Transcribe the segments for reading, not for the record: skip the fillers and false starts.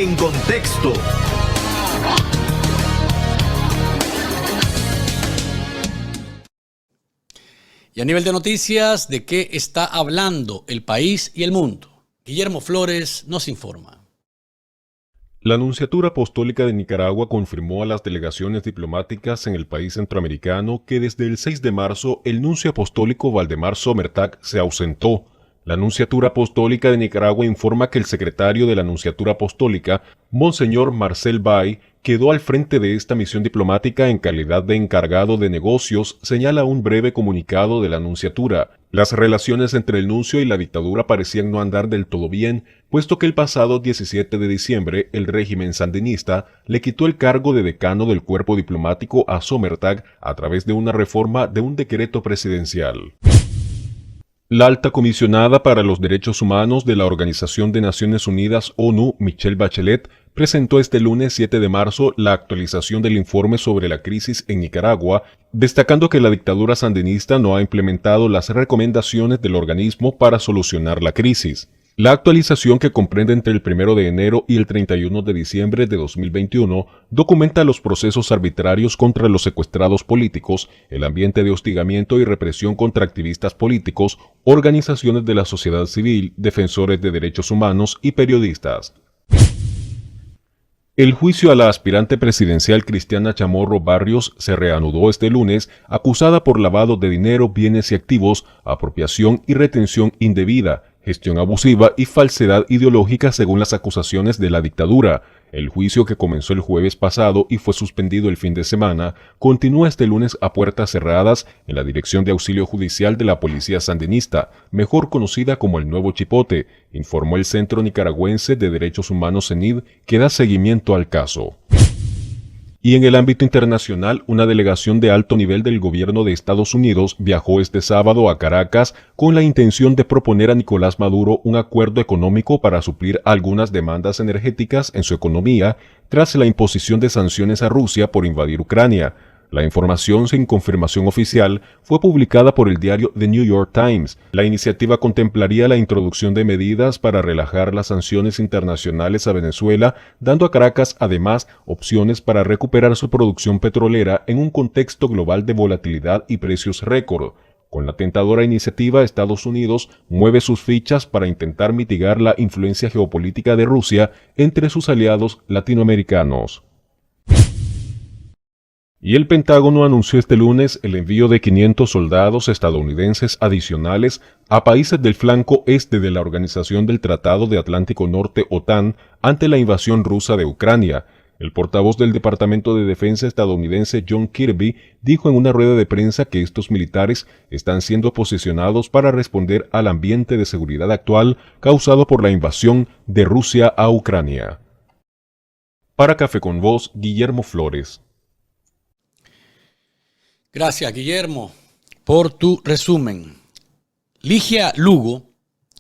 En Contexto. Y a nivel de noticias, ¿de qué está hablando el país y el mundo? Guillermo Flores nos informa. La Nunciatura Apostólica de Nicaragua confirmó a las delegaciones diplomáticas en el país centroamericano que desde el 6 de marzo el nuncio apostólico Valdemar Sommertag se ausentó. La Nunciatura Apostólica de Nicaragua informa que el secretario de la Nunciatura Apostólica, Monseñor Marcel Bay, quedó al frente de esta misión diplomática en calidad de encargado de negocios, señala un breve comunicado de la Nunciatura. Las relaciones entre el nuncio y la dictadura parecían no andar del todo bien, puesto que el pasado 17 de diciembre el régimen sandinista le quitó el cargo de decano del cuerpo diplomático a Sommertag a través de una reforma de un decreto presidencial. La alta comisionada para los derechos humanos de la Organización de Naciones Unidas ONU, Michelle Bachelet, presentó este lunes 7 de marzo la actualización del informe sobre la crisis en Nicaragua, destacando que la dictadura sandinista no ha implementado las recomendaciones del organismo para solucionar la crisis. La actualización, que comprende entre el 1 de enero y el 31 de diciembre de 2021, documenta los procesos arbitrarios contra los secuestrados políticos, el ambiente de hostigamiento y represión contra activistas políticos, organizaciones de la sociedad civil, defensores de derechos humanos y periodistas. El juicio a la aspirante presidencial Cristiana Chamorro Barrios se reanudó este lunes, acusada por lavado de dinero, bienes y activos, apropiación y retención indebida, gestión abusiva y falsedad ideológica según las acusaciones de la dictadura. El juicio, que comenzó el jueves pasado y fue suspendido el fin de semana, continúa este lunes a puertas cerradas en la Dirección de Auxilio Judicial de la Policía Sandinista, mejor conocida como el Nuevo Chipote, informó el Centro Nicaragüense de Derechos Humanos CENID, que da seguimiento al caso. Y en el ámbito internacional, una delegación de alto nivel del gobierno de Estados Unidos viajó este sábado a Caracas con la intención de proponer a Nicolás Maduro un acuerdo económico para suplir algunas demandas energéticas en su economía tras la imposición de sanciones a Rusia por invadir Ucrania. La información, sin confirmación oficial, fue publicada por el diario The New York Times. La iniciativa contemplaría la introducción de medidas para relajar las sanciones internacionales a Venezuela, dando a Caracas además opciones para recuperar su producción petrolera en un contexto global de volatilidad y precios récord. Con la tentadora iniciativa, Estados Unidos mueve sus fichas para intentar mitigar la influencia geopolítica de Rusia entre sus aliados latinoamericanos. Y el Pentágono anunció este lunes el envío de 500 soldados estadounidenses adicionales a países del flanco este de la Organización del Tratado de Atlántico Norte (OTAN) ante la invasión rusa de Ucrania. El portavoz del Departamento de Defensa estadounidense, John Kirby, dijo en una rueda de prensa que estos militares están siendo posicionados para responder al ambiente de seguridad actual causado por la invasión de Rusia a Ucrania. Para Café con Voz, Guillermo Flores. Gracias, Guillermo, por tu resumen. Ligia Lugo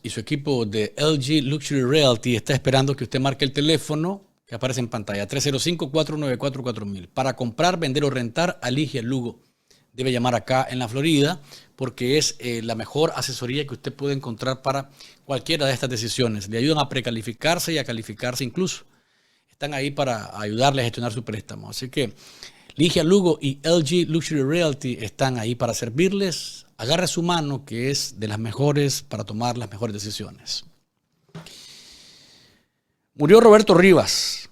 y su equipo de LG Luxury Realty está esperando que usted marque el teléfono que aparece en pantalla, 305-494-4000. Para comprar, vender o rentar, a Ligia Lugo debe llamar acá en la Florida, porque es la mejor asesoría que usted puede encontrar para cualquiera de estas decisiones. Le ayudan a precalificarse y a calificarse incluso. Están ahí para ayudarle a gestionar su préstamo. Así que Ligia Lugo y LG Luxury Realty están ahí para servirles. Agarre su mano, que es de las mejores para tomar las mejores decisiones. Murió Roberto Rivas,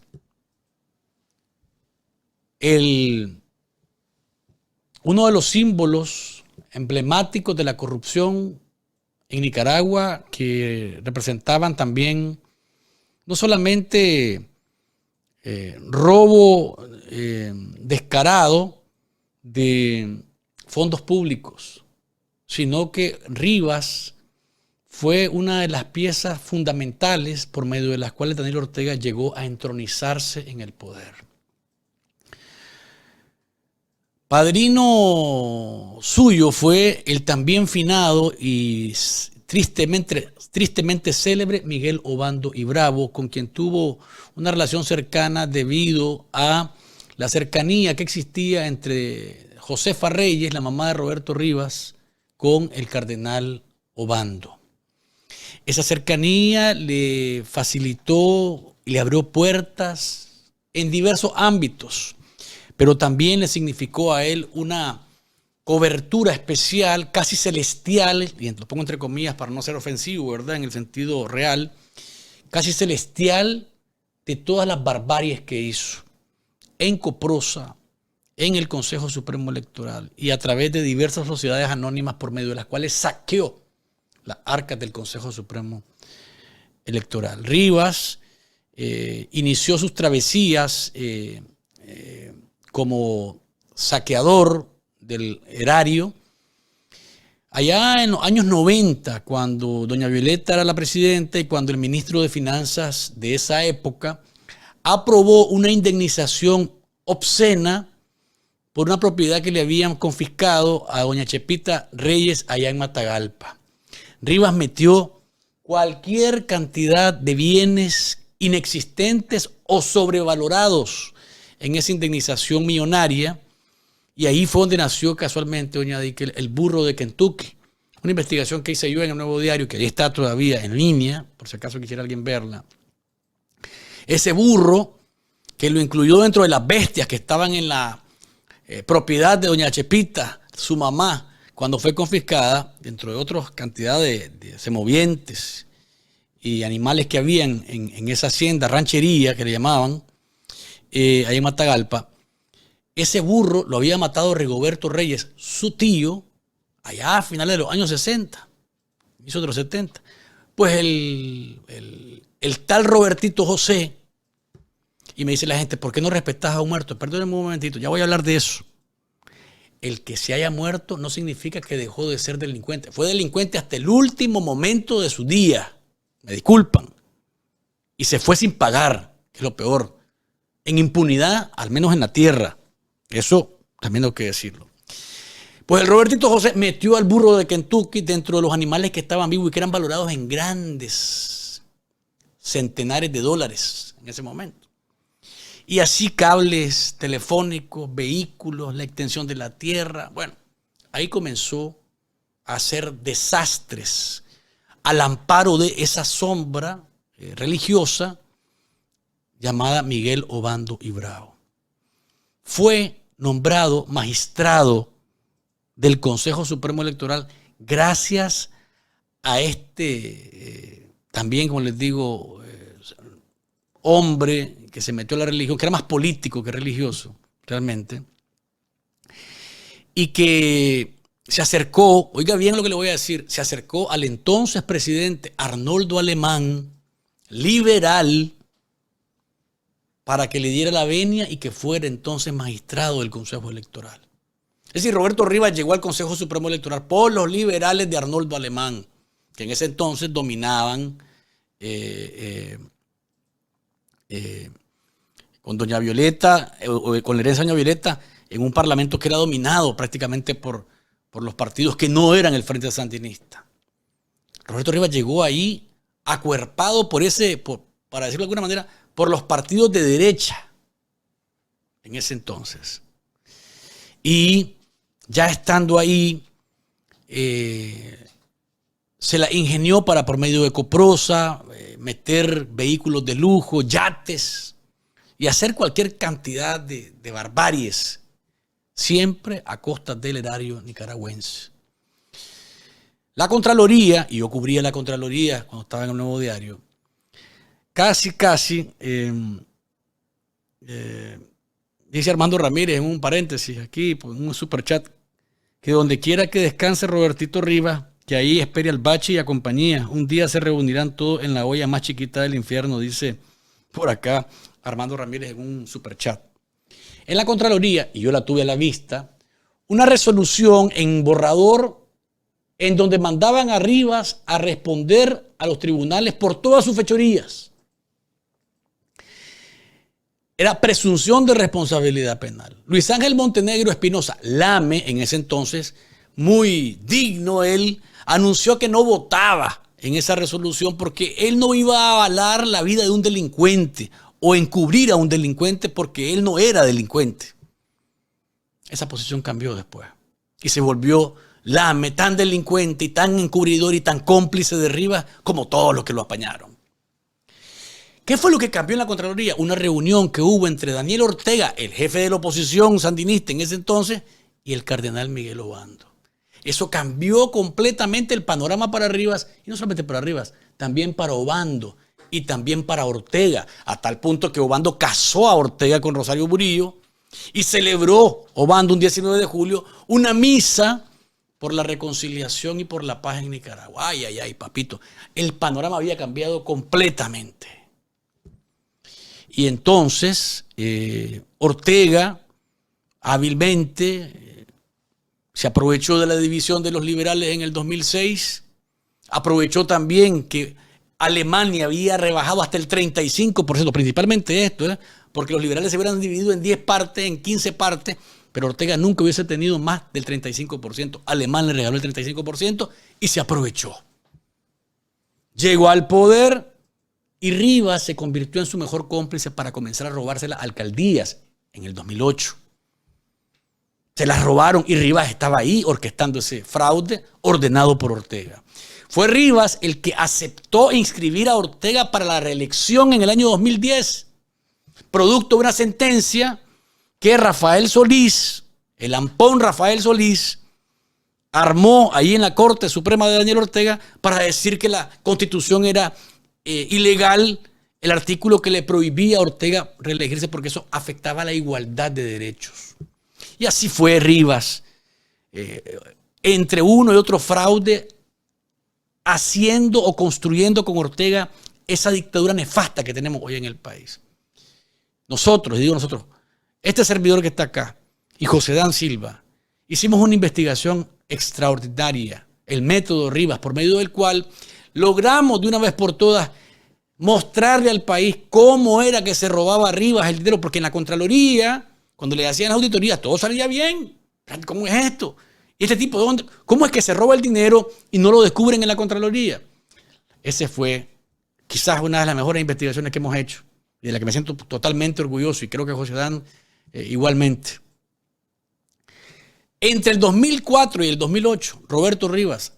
uno de los símbolos emblemáticos de la corrupción en Nicaragua, que representaban también no solamente robo descarado de fondos públicos, sino que Rivas fue una de las piezas fundamentales por medio de las cuales Daniel Ortega llegó a entronizarse en el poder. Padrino suyo fue el también finado y tristemente célebre Miguel Obando y Bravo, con quien tuvo una relación cercana debido a la cercanía que existía entre Josefa Reyes, la mamá de Roberto Rivas, con el cardenal Obando. Esa cercanía le facilitó y le abrió puertas en diversos ámbitos, pero también le significó a él una cobertura especial, casi celestial, y lo pongo entre comillas para no ser ofensivo, ¿verdad? En el sentido real, casi celestial de todas las barbaries que hizo en Coprosa, en el Consejo Supremo Electoral y a través de diversas sociedades anónimas por medio de las cuales saqueó las arcas del Consejo Supremo Electoral. Rivas inició sus travesías como saqueador del erario allá en los años 90, cuando doña Violeta era la presidenta y cuando el ministro de Finanzas de esa época aprobó una indemnización obscena por una propiedad que le habían confiscado a doña Chepita Reyes allá en Matagalpa. Rivas metió cualquier cantidad de bienes inexistentes o sobrevalorados en esa indemnización millonaria, y ahí fue donde nació casualmente, doña Dique, el burro de Kentucky. Una investigación que hice yo en el Nuevo Diario, que ahí está todavía en línea, por si acaso quisiera alguien verla. Ese burro, que lo incluyó dentro de las bestias que estaban en la propiedad de doña Chepita, su mamá, cuando fue confiscada, dentro de otras cantidades de semovientes y animales que habían en esa hacienda, ranchería que le llamaban, ahí en Matagalpa. Ese burro lo había matado Rigoberto Reyes, su tío, allá a finales de los años 60, hizo de los 70. Pues el tal Robertito José, y me dice la gente, ¿por qué no respetás a un muerto? Perdónenme un momentito, ya voy a hablar de eso. El que se haya muerto no significa que dejó de ser delincuente. Fue delincuente hasta el último momento de su día. Me disculpan. Y se fue sin pagar, que es lo peor. En impunidad, al menos en la tierra. Eso también tengo que decirlo. Pues el Robertito José metió al burro de Kentucky dentro de los animales que estaban vivos y que eran valorados en grandes centenares de dólares en ese momento. Y así cables telefónicos, vehículos, la extensión de la tierra. Bueno, ahí comenzó a hacer desastres al amparo de esa sombra religiosa llamada Miguel Obando y Bravo. Fue nombrado magistrado del Consejo Supremo Electoral gracias a también, como les digo, hombre que se metió a la religión, que era más político que religioso, realmente, y que se acercó, oiga bien lo que le voy a decir, se acercó al entonces presidente Arnoldo Alemán, liberal, para que le diera la venia y que fuera entonces magistrado del Consejo Electoral. Es decir, Roberto Rivas llegó al Consejo Supremo Electoral por los liberales de Arnoldo Alemán, que en ese entonces dominaban con doña Violeta, con la herencia de doña Violeta, en un parlamento que era dominado prácticamente por los partidos que no eran el Frente Sandinista. Roberto Rivas llegó ahí acuerpado para decirlo de alguna manera, por los partidos de derecha en ese entonces. Y ya estando ahí, se la ingenió para, por medio de Coprosa, meter vehículos de lujo, yates y hacer cualquier cantidad de barbaries, siempre a costa del erario nicaragüense. La Contraloría, y yo cubría la Contraloría cuando estaba en el Nuevo Diario, casi, dice Armando Ramírez en un paréntesis aquí, pues, en un superchat, que donde quiera que descanse Robertito Rivas, que ahí espere al Bachi y a compañía. Un día se reunirán todos en la olla más chiquita del infierno, dice por acá Armando Ramírez en un superchat. En la Contraloría, y yo la tuve a la vista, una resolución en borrador en donde mandaban a Rivas a responder a los tribunales por todas sus fechorías. Era presunción de responsabilidad penal. Luis Ángel Montenegro Espinosa, Lame, en ese entonces, muy digno él, anunció que no votaba en esa resolución porque él no iba a avalar la vida de un delincuente o encubrir a un delincuente porque él no era delincuente. Esa posición cambió después y se volvió Lame tan delincuente y tan encubridor y tan cómplice de Rivas como todos los que lo apañaron. ¿Qué fue lo que cambió en la Contraloría? Una reunión que hubo entre Daniel Ortega, el jefe de la oposición sandinista en ese entonces, y el cardenal Miguel Obando. Eso cambió completamente el panorama para Rivas, y no solamente para Rivas, también para Obando y también para Ortega, a tal punto que Obando casó a Ortega con Rosario Murillo y celebró Obando un 19 de julio una misa por la reconciliación y por la paz en Nicaragua. Ay, ay, ay, papito, el panorama había cambiado completamente. Y entonces Ortega hábilmente se aprovechó de la división de los liberales en el 2006, aprovechó también que Alemania había rebajado hasta el 35%, principalmente esto, porque los liberales se hubieran dividido en 10 partes, en 15 partes, pero Ortega nunca hubiese tenido más del 35%. Alemania le regaló el 35% y se aprovechó. Llegó al poder y Rivas se convirtió en su mejor cómplice para comenzar a robarse las alcaldías en el 2008. Se las robaron y Rivas estaba ahí orquestando ese fraude ordenado por Ortega. Fue Rivas el que aceptó inscribir a Ortega para la reelección en el año 2010, producto de una sentencia que Rafael Solís, el ampón Rafael Solís, armó ahí en la Corte Suprema de Daniel Ortega para decir que la Constitución era ilegal, el artículo que le prohibía a Ortega reelegirse porque eso afectaba la igualdad de derechos. Y así fue Rivas, entre uno y otro fraude, haciendo o construyendo con Ortega esa dictadura nefasta que tenemos hoy en el país. Nosotros, este servidor que está acá y José Dan Silva, hicimos una investigación extraordinaria, el método Rivas, por medio del cual logramos de una vez por todas mostrarle al país cómo era que se robaba Rivas el dinero, porque en la Contraloría, cuando le hacían las auditorías, todo salía bien. ¿Cómo es esto? ¿Y este tipo de dónde? ¿Cómo es que se roba el dinero y no lo descubren en la Contraloría? Ese fue quizás una de las mejores investigaciones que hemos hecho y de la que me siento totalmente orgulloso, y creo que José Dan igualmente. Entre el 2004 y el 2008, Roberto Rivas,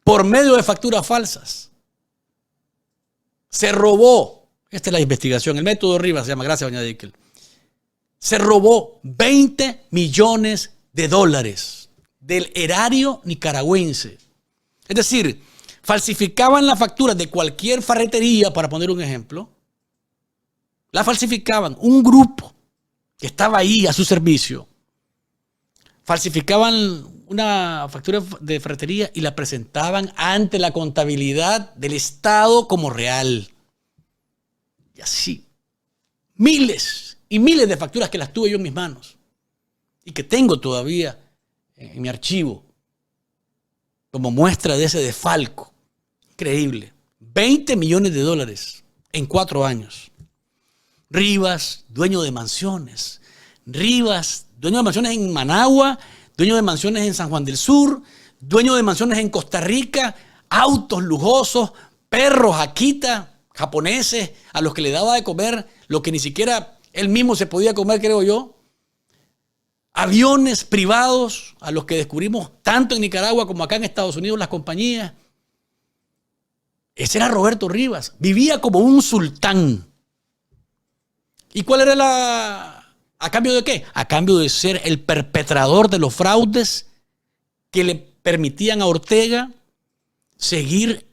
por medio de facturas falsas, se robó, esta es la investigación, el método Rivas se llama, gracias doña Dickel, se robó $20 millones del erario nicaragüense. Es decir, falsificaban las facturas de cualquier ferretería, para poner un ejemplo, la falsificaban un grupo que estaba ahí a su servicio, falsificaban una factura de ferretería y la presentaban ante la contabilidad del Estado como real. Y así, miles y miles de facturas que las tuve yo en mis manos y que tengo todavía en mi archivo como muestra de ese desfalco. Increíble. $20 millones en 4 años. Rivas, dueño de mansiones. Rivas, dueño de mansiones en Managua, dueño de mansiones en San Juan del Sur, dueño de mansiones en Costa Rica, autos lujosos, perros Akita, japoneses, a los que le daba de comer lo que ni siquiera él mismo se podía comer, creo yo. Aviones privados, a los que descubrimos tanto en Nicaragua como acá en Estados Unidos las compañías. Ese era Roberto Rivas. Vivía como un sultán. ¿Y cuál era ¿a cambio de qué? A cambio de ser el perpetrador de los fraudes que le permitían a Ortega seguir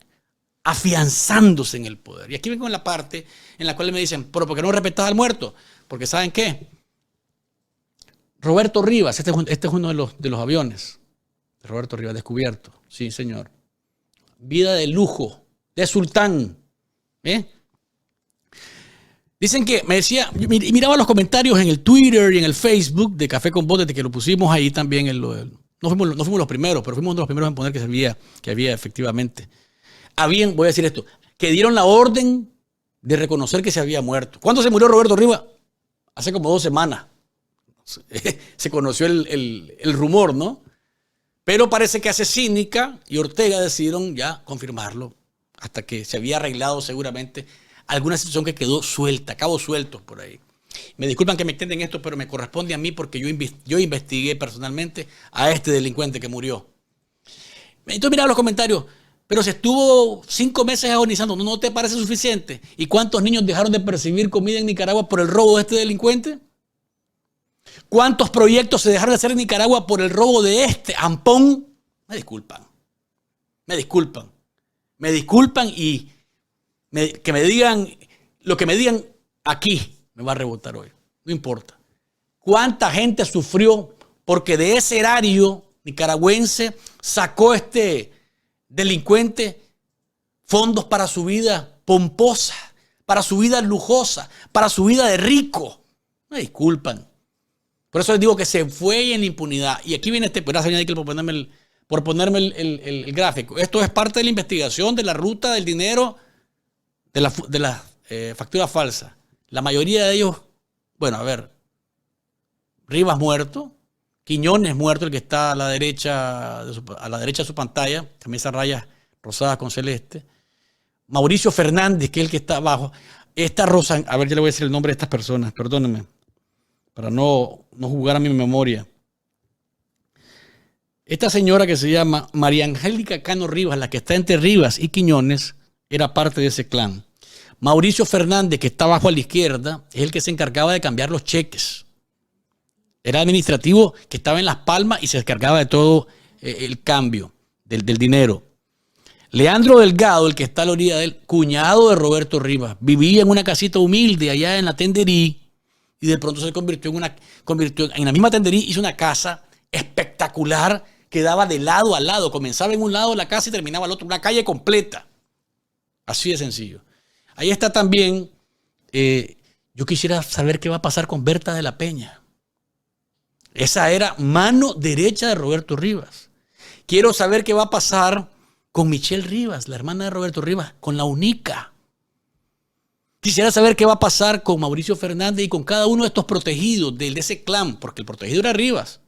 afianzándose en el poder. Y aquí vengo en la parte en la cual me dicen, pero ¿por qué no respetaba al muerto? Porque ¿saben qué? Roberto Rivas, este es uno de los aviones de Roberto Rivas descubierto. Sí, señor. Vida de lujo, de sultán. Dicen que, me decía, miraba los comentarios en el Twitter y en el Facebook de Café con Voz, desde que lo pusimos ahí también. No fuimos los primeros, pero fuimos uno de los primeros en poner que había efectivamente. Voy a decir esto, que dieron la orden de reconocer que se había muerto. ¿Cuándo se murió Roberto Rivas? Hace como 2 semanas. Se conoció el rumor, ¿no? Pero parece que hace Cínica y Ortega decidieron ya confirmarlo, hasta que se había arreglado seguramente alguna situación que quedó suelta, cabos sueltos por ahí. Me disculpan que me extienden esto, pero me corresponde a mí porque yo investigué personalmente a este delincuente que murió. Entonces miraba los comentarios, Pero se estuvo 5 meses agonizando, ¿no te parece suficiente? ¿Y cuántos niños dejaron de percibir comida en Nicaragua por el robo de este delincuente? ¿Cuántos proyectos se dejaron de hacer en Nicaragua por el robo de este ampón? Me disculpan. Me disculpan. Me disculpan y que me digan lo que me digan aquí me va a rebotar hoy. No importa. ¿Cuánta gente sufrió porque de ese erario nicaragüense sacó este delincuente fondos para su vida pomposa, para su vida lujosa, para su vida de rico? Me disculpan. Por eso les digo que se fue en la impunidad. Y aquí viene gracias, señor Nickel, por ponerme el gráfico. Esto es parte de la investigación de la ruta del dinero de la factura falsa. La mayoría de ellos, bueno, a ver, Rivas muerto, Quiñones muerto, el que está a la derecha de su pantalla, camisa rayas rosadas con celeste. Mauricio Fernández, que es el que está abajo. Esta Rosa, a ver, ya le voy a decir el nombre de estas personas, perdónenme, para no jugar a mi memoria. Esta señora que se llama María Angélica Cano Rivas, la que está entre Rivas y Quiñones, era parte de ese clan. Mauricio Fernández, que está abajo a la izquierda, es el que se encargaba de cambiar los cheques. Era administrativo que estaba en Las Palmas y se encargaba de todo el cambio del dinero. Leandro Delgado, el que está a la orilla del cuñado de Roberto Rivas, vivía en una casita humilde allá en la Tenderí y de pronto se convirtió en la misma Tenderí, hizo una casa espectacular que daba de lado a lado. Comenzaba en un lado la casa y terminaba al otro, una calle completa. Así de sencillo. Ahí está también, yo quisiera saber qué va a pasar con Berta de la Peña. Esa era mano derecha de Roberto Rivas. Quiero saber qué va a pasar con Michelle Rivas, la hermana de Roberto Rivas, con la única. Quisiera saber qué va a pasar con Mauricio Fernández y con cada uno de estos protegidos de ese clan, porque el protegido era Rivas,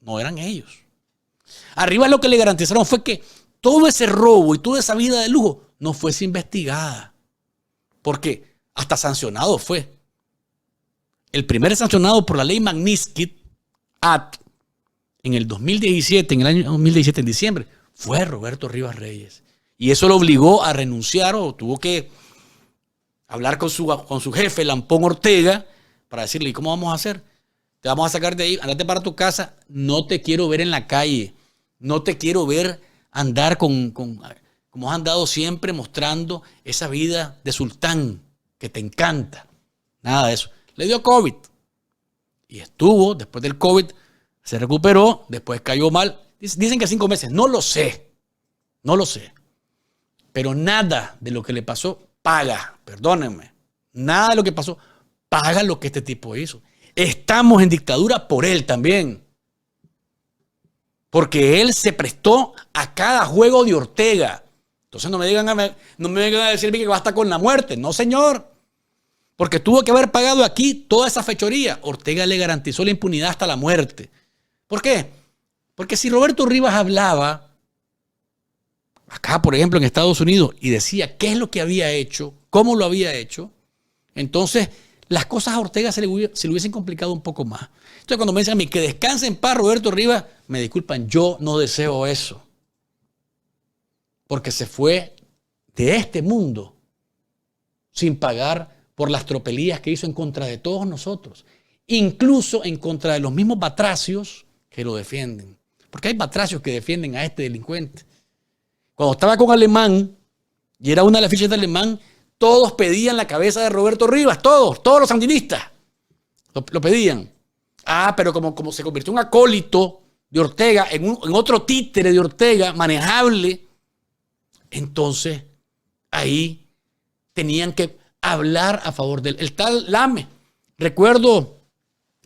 no eran ellos. A Rivas lo que le garantizaron fue que todo ese robo y toda esa vida de lujo no fuese investigada, porque hasta sancionado fue. El primer sancionado por la ley Magnitsky en el 2017, en el año 2017, en diciembre, fue Roberto Rivas Reyes. Y eso lo obligó a renunciar o tuvo que hablar con su jefe, Lampón Ortega, para decirle, ¿y cómo vamos a hacer? Te vamos a sacar de ahí, andate para tu casa, no te quiero ver en la calle, no te quiero ver andar como has andado siempre mostrando esa vida de sultán que te encanta. Nada de eso. Le dio COVID. Y estuvo, después del COVID, se recuperó, después cayó mal. Dicen que 5 meses. No lo sé. No lo sé. Pero nada de lo que le pasó paga. Perdónenme. Nada de lo que pasó paga lo que este tipo hizo. Estamos en dictadura por él también. Porque él se prestó a cada juego de Ortega. Entonces no me vengan a decir que basta con la muerte. No, señor. Porque tuvo que haber pagado aquí toda esa fechoría. Ortega le garantizó la impunidad hasta la muerte. ¿Por qué? Porque si Roberto Rivas hablaba acá, por ejemplo, en Estados Unidos, y decía qué es lo que había hecho, cómo lo había hecho, entonces las cosas a Ortega se le hubiesen complicado un poco más. Entonces cuando me dicen a mí que descanse en paz Roberto Rivas, me disculpan, yo no deseo eso. Porque se fue de este mundo sin pagar por las tropelías que hizo en contra de todos nosotros, incluso en contra de los mismos batracios que lo defienden. Porque hay batracios que defienden a este delincuente. Cuando estaba con Alemán, y era una de las fichas de Alemán, todos pedían la cabeza de Roberto Rivas, todos los sandinistas lo pedían. Pero como se convirtió en un acólito de Ortega, en otro títere de Ortega, manejable, entonces ahí tenían que hablar a favor de él. El tal Lame. Recuerdo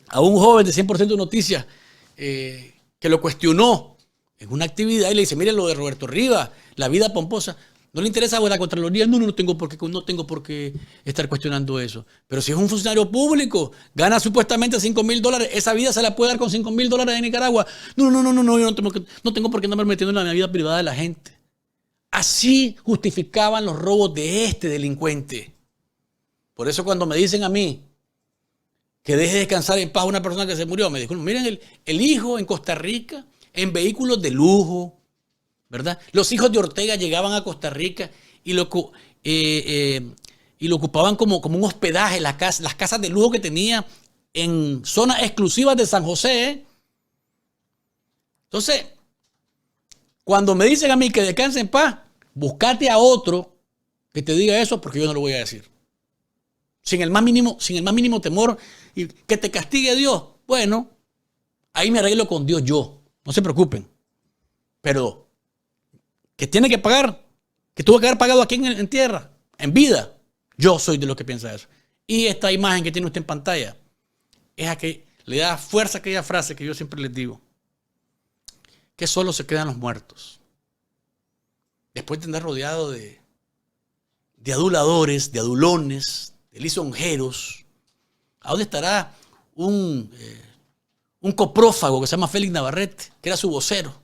a un joven de 100% Noticias que lo cuestionó en una actividad y le dice, mire lo de Roberto Rivas, la vida pomposa. ¿No le interesa la Contraloría? No tengo por qué estar cuestionando eso. Pero si es un funcionario público, gana supuestamente $5,000, esa vida se la puede dar con $5,000 en Nicaragua. No, yo no tengo por qué andarme metiendo en la vida privada de la gente. Así justificaban los robos de este delincuente. Por eso cuando me dicen a mí que deje descansar en paz a una persona que se murió, me dijeron, miren el hijo en Costa Rica, en vehículos de lujo, ¿verdad? Los hijos de Ortega llegaban a Costa Rica y lo ocupaban como un hospedaje, las casas de lujo que tenía en zonas exclusivas de San José. Entonces, cuando me dicen a mí que descanse en paz, búscate a otro que te diga eso, porque yo no lo voy a decir. Sin el más mínimo temor y que te castigue Dios. Bueno, ahí me arreglo con Dios yo. No se preocupen. Pero que tiene que pagar, que tuvo que haber pagado aquí en tierra, en vida. Yo soy de los que piensa eso. Y esta imagen que tiene usted en pantalla es a que le da fuerza a aquella frase que yo siempre les digo, que solo se quedan los muertos. Después de andar rodeado de aduladores, de adulones, de lisonjeros, ¿a dónde estará un coprófago que se llama Félix Navarrete, que era su vocero,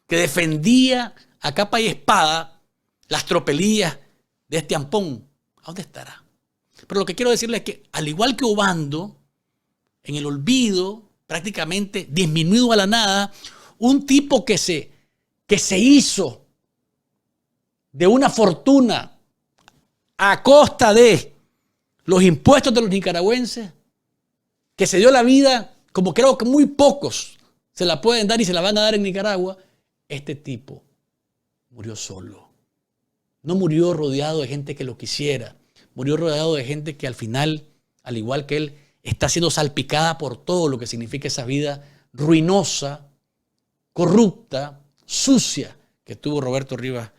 que defendía a capa y espada las tropelías de este ampón? ¿A dónde estará? Pero lo que quiero decirles es que, al igual que Obando, en el olvido, prácticamente disminuido a la nada, un tipo que se hizo de una fortuna a costa de los impuestos de los nicaragüenses, que se dio la vida, como creo que muy pocos se la pueden dar y se la van a dar en Nicaragua, este tipo murió solo. No murió rodeado de gente que lo quisiera, murió rodeado de gente que al final, al igual que él, está siendo salpicada por todo lo que significa esa vida ruinosa, corrupta, sucia que tuvo Roberto Rivas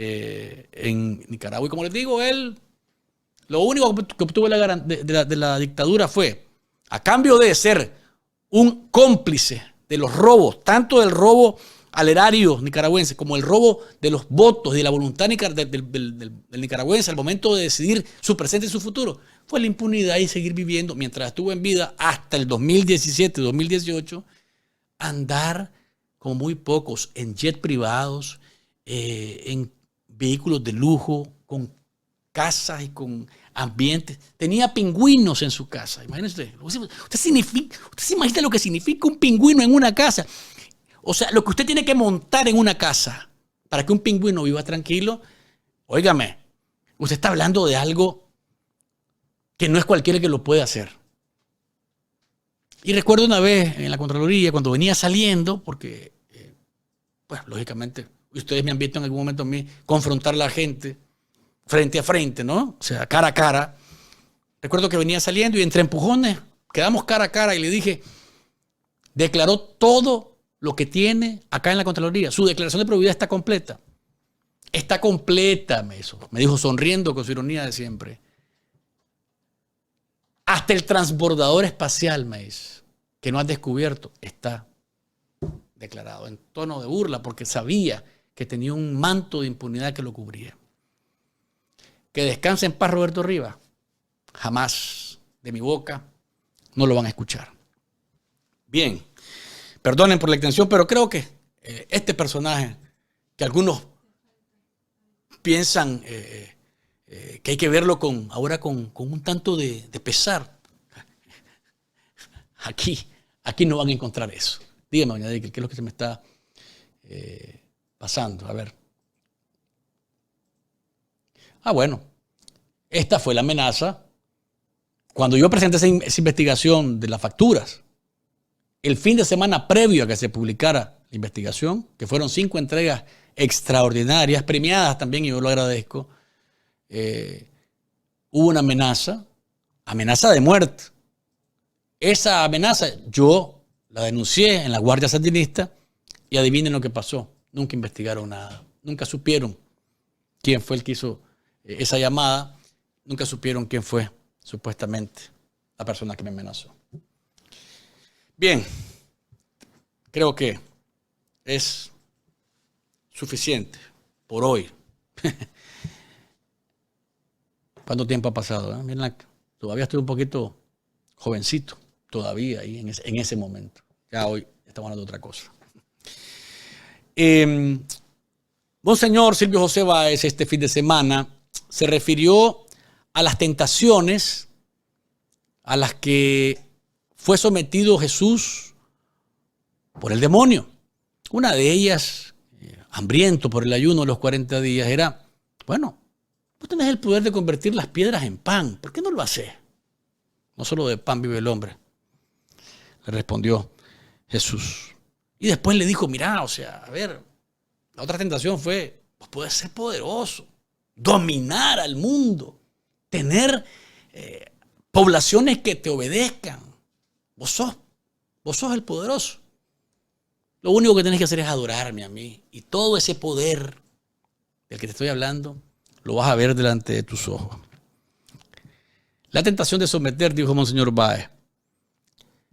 en Nicaragua. Y como les digo, él, lo único que obtuvo de la dictadura fue, a cambio de ser un cómplice de los robos, tanto del robo al erario nicaragüense como el robo de los votos y de la voluntad del nicaragüense al momento de decidir su presente y su futuro, fue la impunidad y seguir viviendo mientras estuvo en vida hasta el 2017-2018, andar como muy pocos en jet privados, en vehículos de lujo, con casas y con ambientes. Tenía pingüinos en su casa. Imagínense usted se imagina lo que significa un pingüino en una casa. O sea, lo que usted tiene que montar en una casa para que un pingüino viva tranquilo. Óigame, usted está hablando de algo que no es cualquiera que lo puede hacer. Y recuerdo una vez en la Contraloría, cuando venía saliendo, porque, pues, lógicamente, ustedes me han visto en algún momento a mí confrontar a la gente frente a frente, ¿no? O sea, cara a cara. Recuerdo que venía saliendo y entre empujones quedamos cara a cara y le dije, declaró todo lo que tiene acá en la Contraloría. Su declaración de probidad está completa. Está completa, me dijo sonriendo con su ironía de siempre. Hasta el transbordador espacial, me dice, que no has descubierto, está declarado en tono de burla porque sabía que tenía un manto de impunidad que lo cubría. Que descanse en paz Roberto Rivas. Jamás de mi boca no lo van a escuchar. Bien, perdonen por la extensión, pero creo que este personaje, que algunos piensan que hay que verlo ahora con un tanto de pesar, aquí no van a encontrar eso. Dígame, doña Dickel, ¿qué es lo que se me está pasando? A ver. Bueno, esta fue la amenaza. Cuando yo presenté esa investigación de las facturas, el fin de semana previo a que se publicara la investigación, que fueron 5 entregas extraordinarias, premiadas también, y yo lo agradezco, hubo una amenaza de muerte. Esa amenaza yo la denuncié en la Guardia Sandinista y adivinen lo que pasó. Nunca investigaron nada. Nunca supieron quién fue el que hizo esa llamada. Nunca supieron quién fue supuestamente la persona que me amenazó. Bien, creo que es suficiente por hoy. ¿Cuánto tiempo ha pasado? Miren, todavía estoy un poquito jovencito, todavía ahí en ese momento. Ya hoy estamos hablando de otra cosa. Monseñor Silvio José Báez este fin de semana se refirió a las tentaciones a las que fue sometido Jesús por el demonio. Una de ellas, hambriento por el ayuno de los 40 días, era, bueno, vos tenés el poder de convertir las piedras en pan, ¿por qué no lo haces? No solo de pan vive el hombre, le respondió Jesús. Y después le dijo, mirá, o sea, a ver, la otra tentación fue, vos podés ser poderoso, dominar al mundo, tener poblaciones que te obedezcan. Vos sos el poderoso. Lo único que tenés que hacer es adorarme a mí. Y todo ese poder del que te estoy hablando, lo vas a ver delante de tus ojos. La tentación de someter, dijo Monseñor Báez,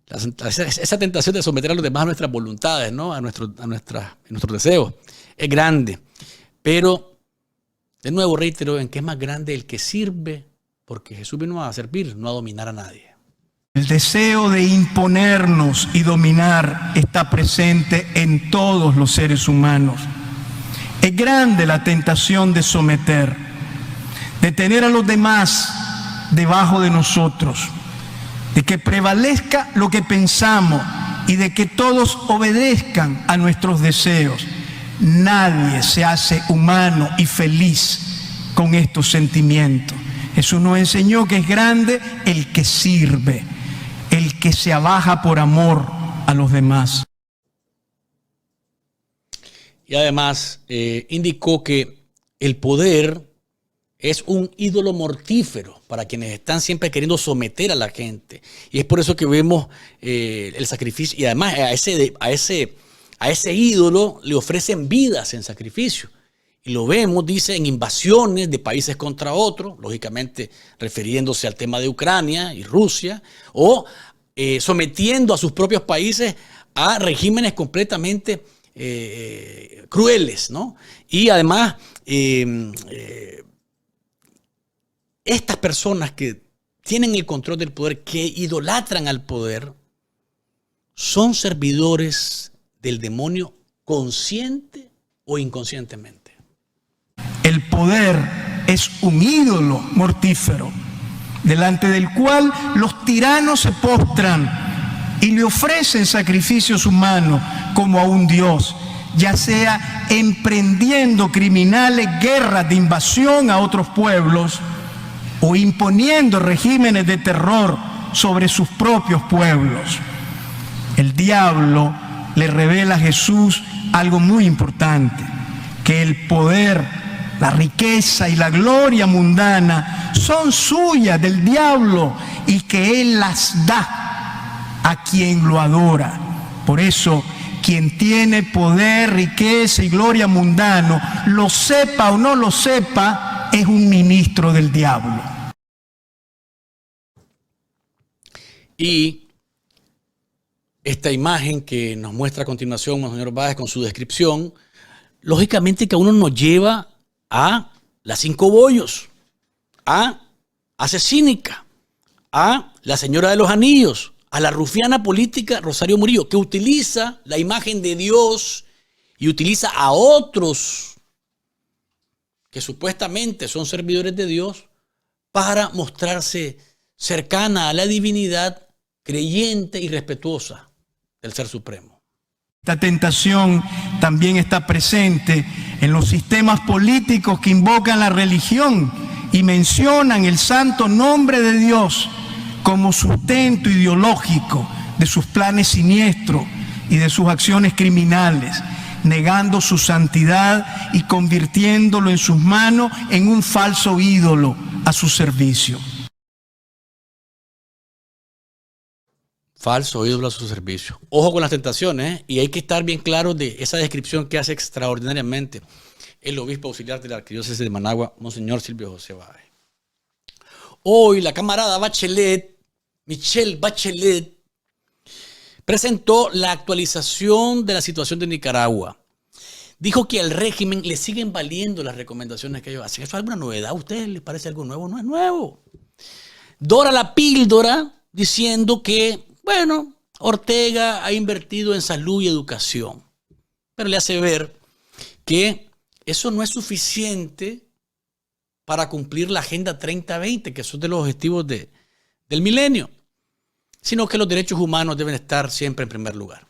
esa tentación de someter a los demás a nuestras voluntades, ¿no? a nuestros deseos, es grande. Pero, de nuevo reitero, en que es más grande el que sirve, porque Jesús vino a servir, no a dominar a nadie. El deseo de imponernos y dominar está presente en todos los seres humanos. Es grande la tentación de someter, de tener a los demás debajo de nosotros, de que prevalezca lo que pensamos y de que todos obedezcan a nuestros deseos. Nadie se hace humano y feliz con estos sentimientos. Jesús nos enseñó que es grande el que sirve, el que se abaja por amor a los demás. Y además indicó que el poder es un ídolo mortífero para quienes están siempre queriendo someter a la gente. Y es por eso que vemos el sacrificio. Y además a ese ídolo le ofrecen vidas en sacrificio. Y lo vemos, dice, en invasiones de países contra otros, lógicamente refiriéndose al tema de Ucrania y Rusia, o sometiendo a sus propios países a regímenes completamente crueles, ¿no? Y además, estas personas que tienen el control del poder, que idolatran al poder, son servidores del demonio consciente o inconscientemente. El poder es un ídolo mortífero, delante del cual los tiranos se postran y le ofrecen sacrificios humanos como a un dios, ya sea emprendiendo criminales guerras de invasión a otros pueblos o imponiendo regímenes de terror sobre sus propios pueblos. El diablo le revela a Jesús algo muy importante, que el poder, la riqueza y la gloria mundana son suyas del diablo y que él las da a quien lo adora. Por eso, quien tiene poder, riqueza y gloria mundano, lo sepa o no lo sepa, es un ministro del diablo. Y esta imagen que nos muestra a continuación Monseñor Báez con su descripción, lógicamente que a uno nos lleva a las 5 bollos, a Asesínica, a la Señora de los Anillos, a la rufiana política Rosario Murillo, que utiliza la imagen de Dios y utiliza a otros que supuestamente son servidores de Dios para mostrarse cercana a la divinidad, creyente y respetuosa del Ser Supremo. Esta tentación también está presente en los sistemas políticos que invocan la religión y mencionan el santo nombre de Dios como sustento ideológico de sus planes siniestros y de sus acciones criminales, negando su santidad y convirtiéndolo en sus manos en un falso ídolo a su servicio. Falso ídolo a su servicio. Ojo con las tentaciones, y hay que estar bien claro de esa descripción que hace extraordinariamente el obispo auxiliar de la arquidiócesis de Managua, Monseñor Silvio José Báez. Hoy la camarada Michelle Bachelet, presentó la actualización de la situación de Nicaragua. Dijo que al régimen le siguen valiendo las recomendaciones que ellos hacen. ¿Eso es alguna novedad? ¿A ustedes les parece algo nuevo? No es nuevo. Dora la píldora diciendo que, bueno, Ortega ha invertido en salud y educación, pero le hace ver que eso no es suficiente para cumplir la Agenda 2030, que son de los objetivos del milenio, sino que los derechos humanos deben estar siempre en primer lugar.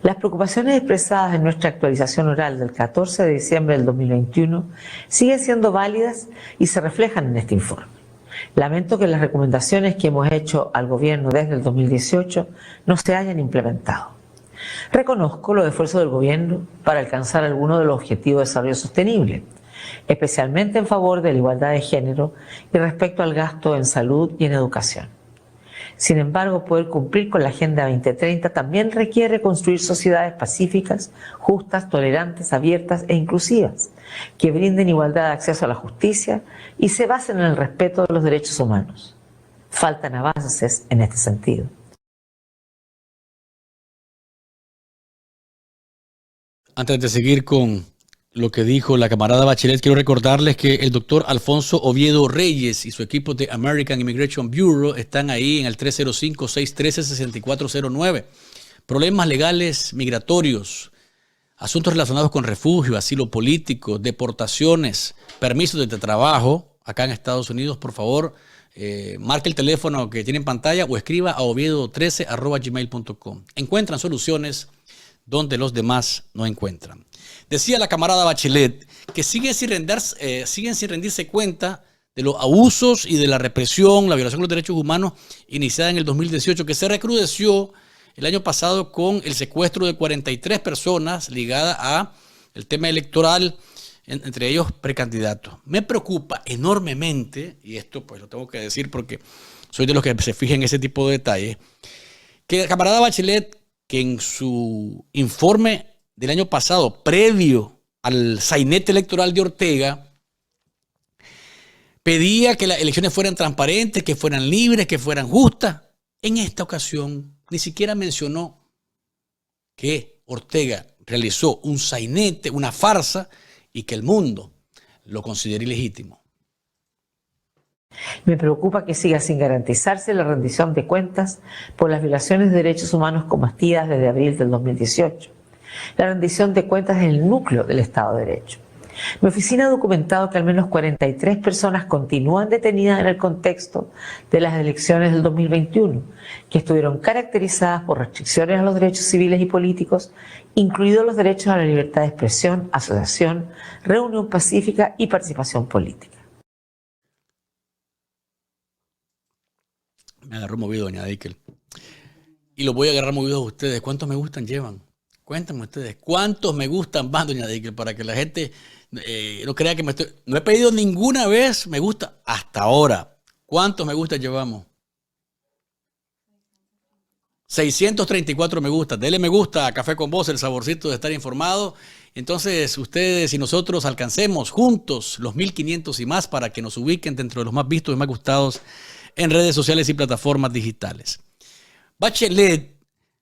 Las preocupaciones expresadas en nuestra actualización oral del 14 de diciembre del 2021 siguen siendo válidas y se reflejan en este informe. Lamento que las recomendaciones que hemos hecho al Gobierno desde el 2018 no se hayan implementado. Reconozco los esfuerzos del Gobierno para alcanzar algunos de los objetivos de desarrollo sostenible, especialmente en favor de la igualdad de género y respecto al gasto en salud y en educación. Sin embargo, poder cumplir con la Agenda 2030 también requiere construir sociedades pacíficas, justas, tolerantes, abiertas e inclusivas, que brinden igualdad de acceso a la justicia y se basen en el respeto de los derechos humanos. Faltan avances en este sentido. Antes de seguir con lo que dijo la camarada Bachelet, quiero recordarles que el doctor Alfonso Oviedo Reyes y su equipo de American Immigration Bureau están ahí en el 305-613-6409. Problemas legales migratorios, asuntos relacionados con refugio, asilo político, deportaciones, permisos de trabajo acá en Estados Unidos. Por favor, marque el teléfono que tiene en pantalla o escriba a oviedo13@gmail.com. Encuentran soluciones donde los demás no encuentran. Decía la camarada Bachelet que siguen sin rendirse cuenta de los abusos y de la represión, la violación de los derechos humanos iniciada en el 2018, que se recrudeció el año pasado con el secuestro de 43 personas ligadas a el tema electoral, entre ellos precandidatos. Me preocupa enormemente, y esto pues lo tengo que decir porque soy de los que se fijan en ese tipo de detalles, que la camarada Bachelet, que en su informe del año pasado, previo al sainete electoral de Ortega, pedía que las elecciones fueran transparentes, que fueran libres, que fueran justas. En esta ocasión ni siquiera mencionó que Ortega realizó un sainete, una farsa, y que el mundo lo considere ilegítimo. Me preocupa que siga sin garantizarse la rendición de cuentas por las violaciones de derechos humanos cometidas desde abril del 2018. La rendición de cuentas es el núcleo del Estado de Derecho. Mi oficina ha documentado que al menos 43 personas continúan detenidas en el contexto de las elecciones del 2021, que estuvieron caracterizadas por restricciones a los derechos civiles y políticos, incluidos los derechos a la libertad de expresión, asociación, reunión pacífica y participación política. Me agarró movido, doña Dickel. Y lo voy a agarrar movido a ustedes. ¿Cuántos me gustan llevan? Cuéntenme ustedes. ¿Cuántos me gustan van, doña Dickel? Para que la gente no crea que no he pedido ninguna vez me gusta hasta ahora. ¿Cuántos me gusta llevamos? 634 me gusta. Dele me gusta a Café con Voz, el saborcito de estar informado. Entonces ustedes y nosotros alcancemos juntos los 1500 y más para que nos ubiquen dentro de los más vistos y más gustados en redes sociales y plataformas digitales. Bachelet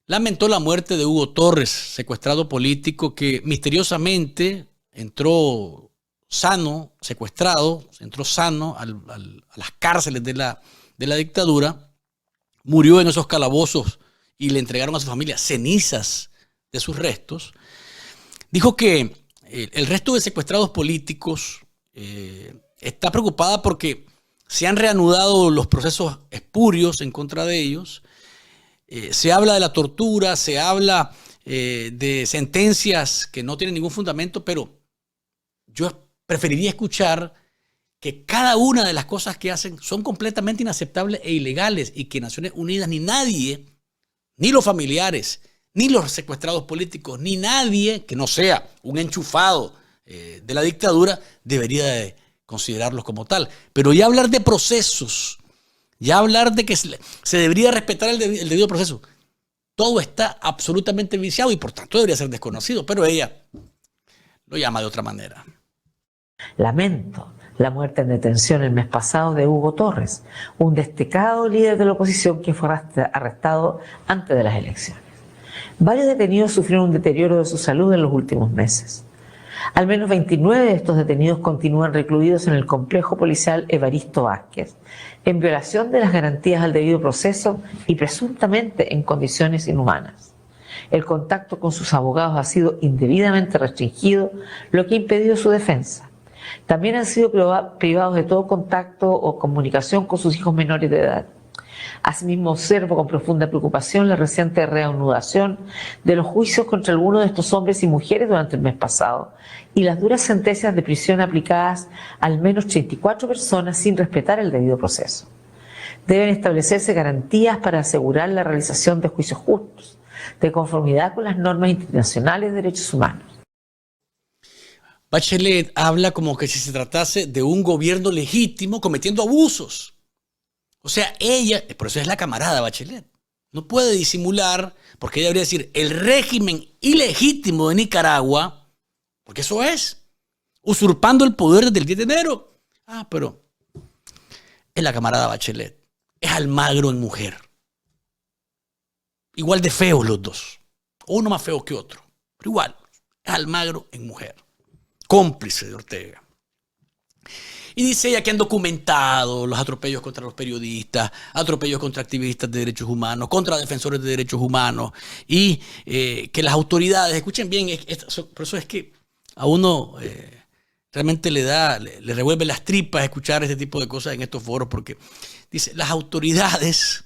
lamentó la muerte de Hugo Torres, secuestrado político que misteriosamente entró sano, secuestrado, entró sano a las cárceles de la dictadura, murió en esos calabozos y le entregaron a su familia cenizas de sus restos. Dijo que el resto de secuestrados políticos está preocupada porque se han reanudado los procesos espurios en contra de ellos. Se habla de la tortura, se habla de sentencias que no tienen ningún fundamento, pero yo preferiría escuchar que cada una de las cosas que hacen son completamente inaceptables e ilegales y que Naciones Unidas ni nadie, ni los familiares, ni los secuestrados políticos, ni nadie que no sea un enchufado de la dictadura debería de considerarlos como tal. Pero ya hablar de procesos, ya hablar de que se debería respetar el debido proceso, todo está absolutamente viciado y por tanto debería ser desconocido, pero ella lo llama de otra manera. Lamento la muerte en detención el mes pasado de Hugo Torres, un destacado líder de la oposición que fue arrestado antes de las elecciones. Varios detenidos sufrieron un deterioro de su salud en los últimos meses. Al menos 29 de estos detenidos continúan recluidos en el complejo policial Evaristo Vázquez, en violación de las garantías al debido proceso y presuntamente en condiciones inhumanas. El contacto con sus abogados ha sido indebidamente restringido, lo que ha impedido su defensa. También han sido privados de todo contacto o comunicación con sus hijos menores de edad. Asimismo, observo con profunda preocupación la reciente reanudación de los juicios contra algunos de estos hombres y mujeres durante el mes pasado y las duras sentencias de prisión aplicadas a al menos 34 personas sin respetar el debido proceso. Deben establecerse garantías para asegurar la realización de juicios justos, de conformidad con las normas internacionales de derechos humanos. Bachelet habla como que si se tratase de un gobierno legítimo cometiendo abusos. O sea, ella, por eso es la camarada Bachelet, no puede disimular, porque ella debería decir el régimen ilegítimo de Nicaragua, porque eso es, usurpando el poder desde el 10 de enero. Ah, pero es la camarada Bachelet, es Almagro en mujer. Igual de feos los dos, uno más feo que otro, pero igual, es Almagro en mujer, cómplice de Ortega. Y dice ella que han documentado los atropellos contra los periodistas, atropellos contra activistas de derechos humanos, contra defensores de derechos humanos, y que las autoridades, escuchen bien, por eso es que a uno realmente le revuelve las tripas escuchar este tipo de cosas en estos foros, porque dice, las autoridades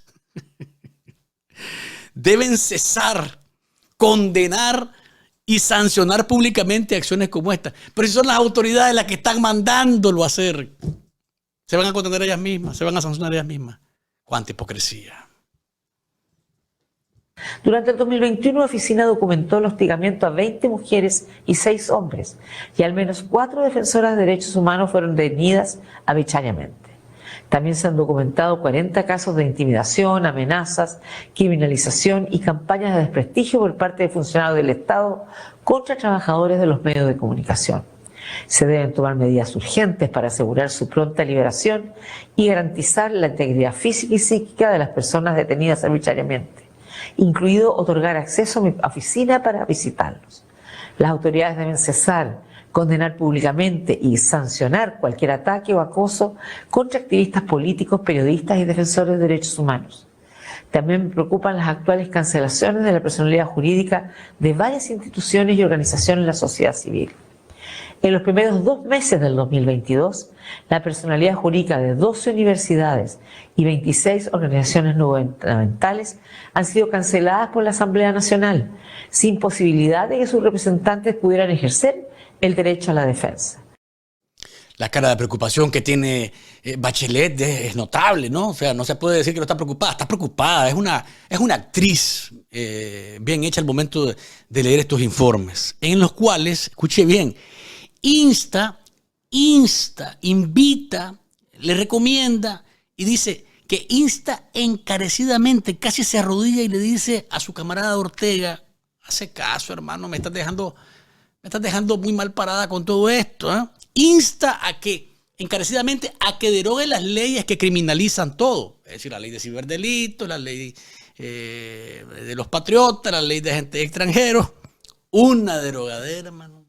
deben cesar, condenar y sancionar públicamente acciones como esta. Pero si son las autoridades las que están mandándolo a hacer, se van a condenar ellas mismas, se van a sancionar ellas mismas. ¡Cuánta hipocresía! Durante el 2021, la oficina documentó el hostigamiento a 20 mujeres y 6 hombres, y al menos 4 defensoras de derechos humanos fueron detenidas arbitrariamente. También se han documentado 40 casos de intimidación, amenazas, criminalización y campañas de desprestigio por parte de funcionarios del Estado contra trabajadores de los medios de comunicación. Se deben tomar medidas urgentes para asegurar su pronta liberación y garantizar la integridad física y psíquica de las personas detenidas arbitrariamente, incluido otorgar acceso a mi oficina para visitarlos. Las autoridades deben cesar, condenar públicamente y sancionar cualquier ataque o acoso contra activistas políticos, periodistas y defensores de derechos humanos. También me preocupan las actuales cancelaciones de la personalidad jurídica de varias instituciones y organizaciones de la sociedad civil. En los primeros 2 meses del 2022, la personalidad jurídica de 12 universidades y 26 organizaciones no gubernamentales han sido canceladas por la Asamblea Nacional, sin posibilidad de que sus representantes pudieran ejercer el derecho a la defensa. La cara de preocupación que tiene Bachelet es notable, ¿no? O sea, no se puede decir que no está preocupada, es una actriz bien hecha al momento de leer estos informes, en los cuales, escuche bien, invita, le recomienda y dice que insta encarecidamente, casi se arrodilla y le dice a su camarada Ortega, hace caso, hermano, me estás dejando muy mal parada con todo esto, ¿eh? Insta a que, encarecidamente, a que derogue las leyes que criminalizan todo. Es decir, la ley de ciberdelitos, la ley de los patriotas, la ley de agentes extranjeros. Una derogadera, hermano.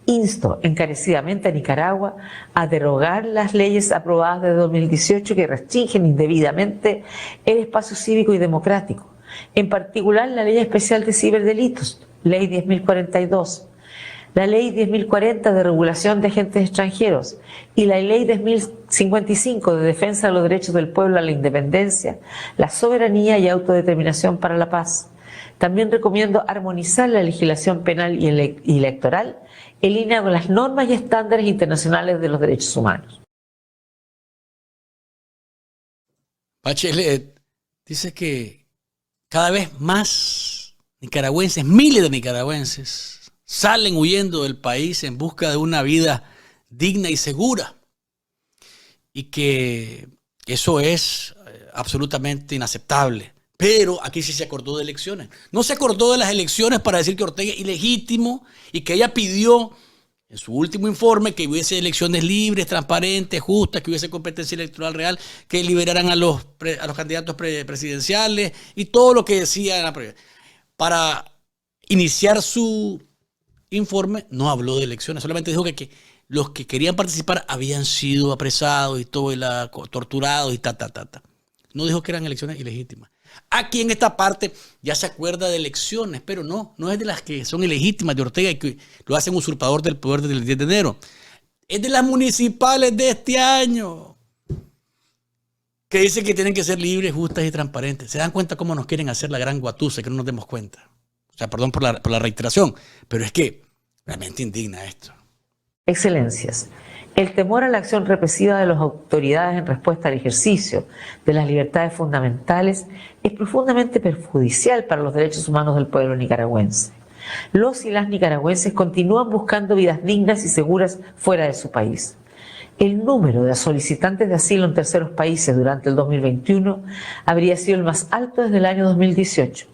Insto encarecidamente a Nicaragua a derogar las leyes aprobadas desde 2018 que restringen indebidamente el espacio cívico y democrático. En particular, la Ley Especial de Ciberdelitos, Ley 10.042, la Ley 10.040 de Regulación de Agentes Extranjeros y la Ley 10.055 de Defensa de los Derechos del Pueblo a la Independencia, la Soberanía y Autodeterminación para la Paz. También recomiendo armonizar la legislación penal y electoral en línea con las normas y estándares internacionales de los derechos humanos. Bachelet dice que cada vez más nicaragüenses, miles de nicaragüenses, salen huyendo del país en busca de una vida digna y segura. Y que eso es absolutamente inaceptable. Pero aquí sí se acordó de elecciones. No se acordó de las elecciones para decir que Ortega es ilegítimo y que ella pidió en su último informe que hubiese elecciones libres, transparentes, justas, que hubiese competencia electoral real, que liberaran a los candidatos presidenciales y todo lo que decía. Para iniciar su informe no habló de elecciones, solamente dijo que los que querían participar habían sido apresados y todo, torturados y ta. No dijo que eran elecciones ilegítimas. Aquí en esta parte ya se acuerda de elecciones, pero no es de las que son ilegítimas de Ortega y que lo hacen usurpador del poder desde el 10 de enero. Es de las municipales de este año. que dice que tienen que ser libres, justas y transparentes. ¿Se dan cuenta cómo nos quieren hacer la gran guatusa, que no nos demos cuenta? O sea, perdón por la reiteración, pero es que realmente indigna esto. Excelencias, el temor a la acción represiva de las autoridades en respuesta al ejercicio de las libertades fundamentales es profundamente perjudicial para los derechos humanos del pueblo nicaragüense. Los y las nicaragüenses continúan buscando vidas dignas y seguras fuera de su país. El número de solicitantes de asilo en terceros países durante el 2021 habría sido el más alto desde el año 2018.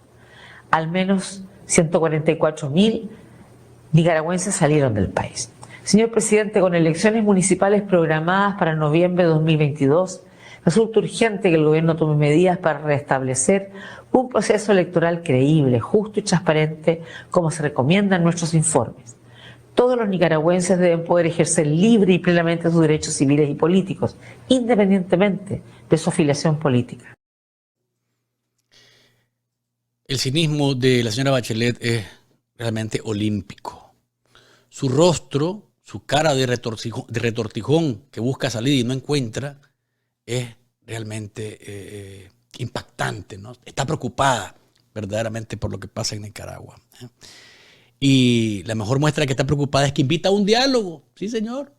Al menos 144.000 nicaragüenses salieron del país. Señor presidente, con elecciones municipales programadas para noviembre de 2022, resulta urgente que el gobierno tome medidas para restablecer un proceso electoral creíble, justo y transparente, como se recomienda en nuestros informes. Todos los nicaragüenses deben poder ejercer libre y plenamente sus derechos civiles y políticos, independientemente de su afiliación política. El cinismo de la señora Bachelet es realmente olímpico. Su rostro, su cara de retortijón que busca salir y no encuentra, es realmente impactante, ¿no? Está preocupada verdaderamente por lo que pasa en Nicaragua. Y la mejor muestra de que está preocupada es que invita a un diálogo. Sí, señor.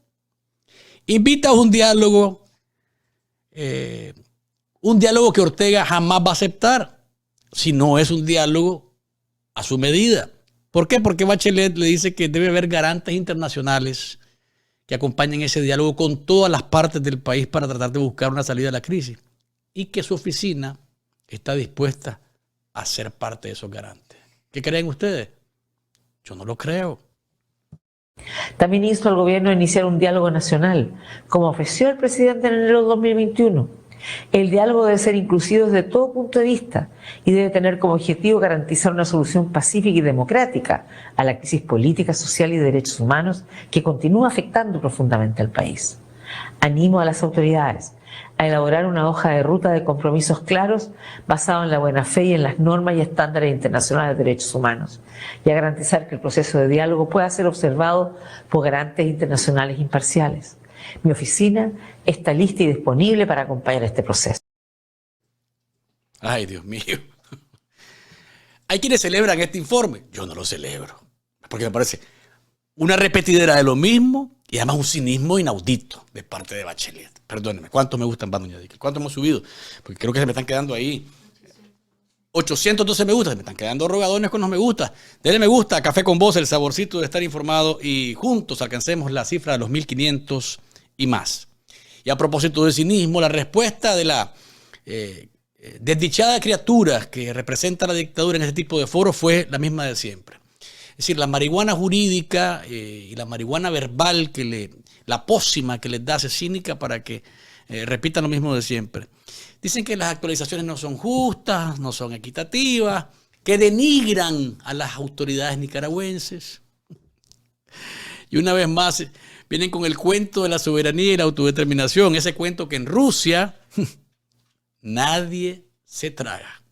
Invita a un diálogo que Ortega jamás va a aceptar si no es un diálogo a su medida. ¿Por qué? Porque Bachelet le dice que debe haber garantes internacionales que acompañen ese diálogo con todas las partes del país para tratar de buscar una salida a la crisis y que su oficina está dispuesta a ser parte de esos garantes. ¿Qué creen ustedes? Yo no lo creo. También instó al gobierno a iniciar un diálogo nacional, como ofreció el presidente en enero de 2021. El diálogo debe ser inclusivo desde todo punto de vista y debe tener como objetivo garantizar una solución pacífica y democrática a la crisis política, social y de derechos humanos que continúa afectando profundamente al país. Animo a las autoridades a elaborar una hoja de ruta de compromisos claros basado en la buena fe y en las normas y estándares internacionales de derechos humanos y a garantizar que el proceso de diálogo pueda ser observado por garantes internacionales imparciales. Mi oficina está lista y disponible para acompañar este proceso. Ay, Dios mío. Hay quienes celebran este informe. Yo no lo celebro, porque me parece una repetidera de lo mismo y además un cinismo inaudito de parte de Bachelet. Perdónenme, ¿cuánto me gustan Bando Ñadique? ¿Cuánto hemos subido? Porque creo que se me están quedando ahí 812 me gusta, se me están quedando rogadones con los me gusta. Denle me gusta a Café con Voz, el saborcito de estar informado y juntos alcancemos la cifra de los 1500 y más. Y a propósito de cinismo, la respuesta de la desdichada criatura que representa la dictadura en este tipo de foros fue la misma de siempre. Es decir, la marihuana jurídica y la marihuana verbal, la pócima que les da es cínica para que repitan lo mismo de siempre. Dicen que las actualizaciones no son justas, no son equitativas, que denigran a las autoridades nicaragüenses. Y una vez más vienen con el cuento de la soberanía y la autodeterminación, ese cuento que en Rusia nadie se traga.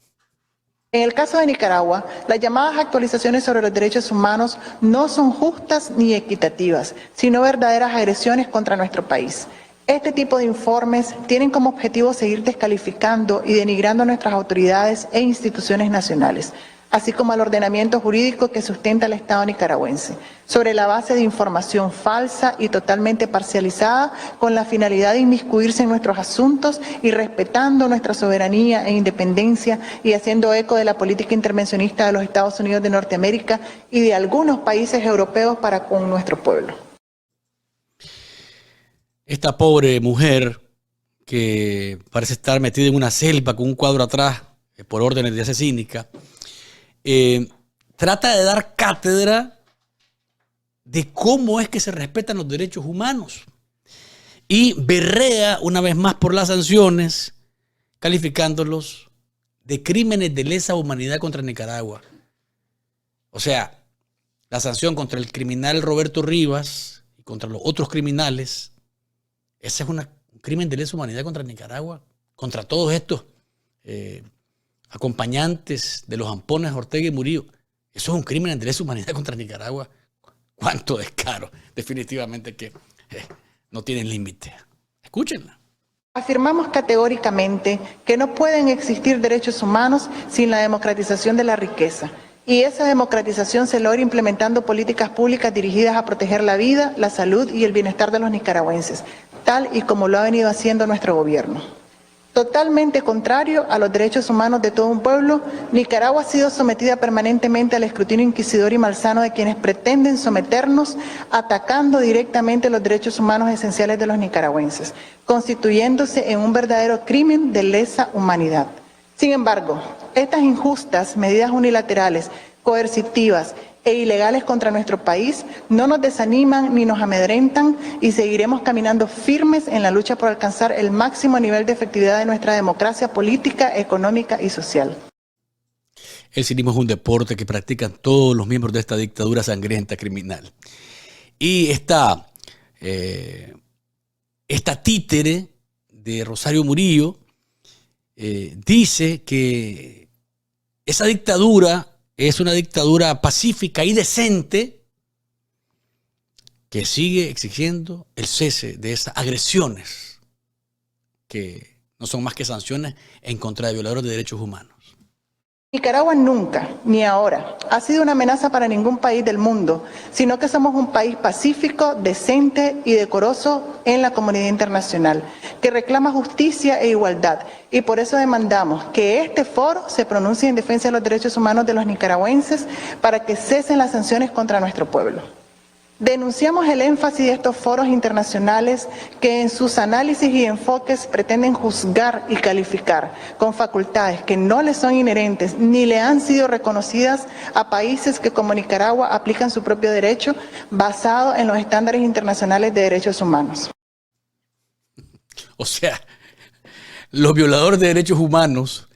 En el caso de Nicaragua, las llamadas actualizaciones sobre los derechos humanos no son justas ni equitativas, sino verdaderas agresiones contra nuestro país. Este tipo de informes tienen como objetivo seguir descalificando y denigrando a nuestras autoridades e instituciones nacionales, así como al ordenamiento jurídico que sustenta el Estado nicaragüense, sobre la base de información falsa y totalmente parcializada con la finalidad de inmiscuirse en nuestros asuntos y respetando nuestra soberanía e independencia y haciendo eco de la política intervencionista de los Estados Unidos de Norteamérica y de algunos países europeos para con nuestro pueblo. Esta pobre mujer que parece estar metida en una selva con un cuadro atrás por órdenes de esa cínica, trata de dar cátedra de cómo es que se respetan los derechos humanos y berrea una vez más por las sanciones, calificándolos de crímenes de lesa humanidad contra Nicaragua. O sea, la sanción contra el criminal Roberto Rivas y contra los otros criminales, ese es un crimen de lesa humanidad contra Nicaragua, contra todos estos acompañantes de los ampones Ortega y Murillo. Eso es un crimen de lesa humanidad contra Nicaragua. Cuánto descaro. Definitivamente que no tienen límite. Escúchenla. Afirmamos categóricamente que no pueden existir derechos humanos sin la democratización de la riqueza. Y esa democratización se logra implementando políticas públicas dirigidas a proteger la vida, la salud y el bienestar de los nicaragüenses, tal y como lo ha venido haciendo nuestro gobierno. Totalmente contrario a los derechos humanos de todo un pueblo, Nicaragua ha sido sometida permanentemente al escrutinio inquisidor y malsano de quienes pretenden someternos, atacando directamente los derechos humanos esenciales de los nicaragüenses, constituyéndose en un verdadero crimen de lesa humanidad. Sin embargo, estas injustas medidas unilaterales, coercitivas e ilegales contra nuestro país no nos desaniman ni nos amedrentan y seguiremos caminando firmes en la lucha por alcanzar el máximo nivel de efectividad de nuestra democracia política, económica y social. El cinismo es un deporte que practican todos los miembros de esta dictadura sangrienta criminal. Y esta títere de Rosario Murillo dice que esa dictadura es una dictadura pacífica y decente que sigue exigiendo el cese de esas agresiones que no son más que sanciones en contra de violadores de derechos humanos. Nicaragua nunca, ni ahora, ha sido una amenaza para ningún país del mundo, sino que somos un país pacífico, decente y decoroso en la comunidad internacional, que reclama justicia e igualdad, y por eso demandamos que este foro se pronuncie en defensa de los derechos humanos de los nicaragüenses para que cesen las sanciones contra nuestro pueblo. Denunciamos el énfasis de estos foros internacionales que en sus análisis y enfoques pretenden juzgar y calificar con facultades que no les son inherentes ni le han sido reconocidas a países que como Nicaragua aplican su propio derecho basado en los estándares internacionales de derechos humanos. O sea, los violadores de derechos humanos,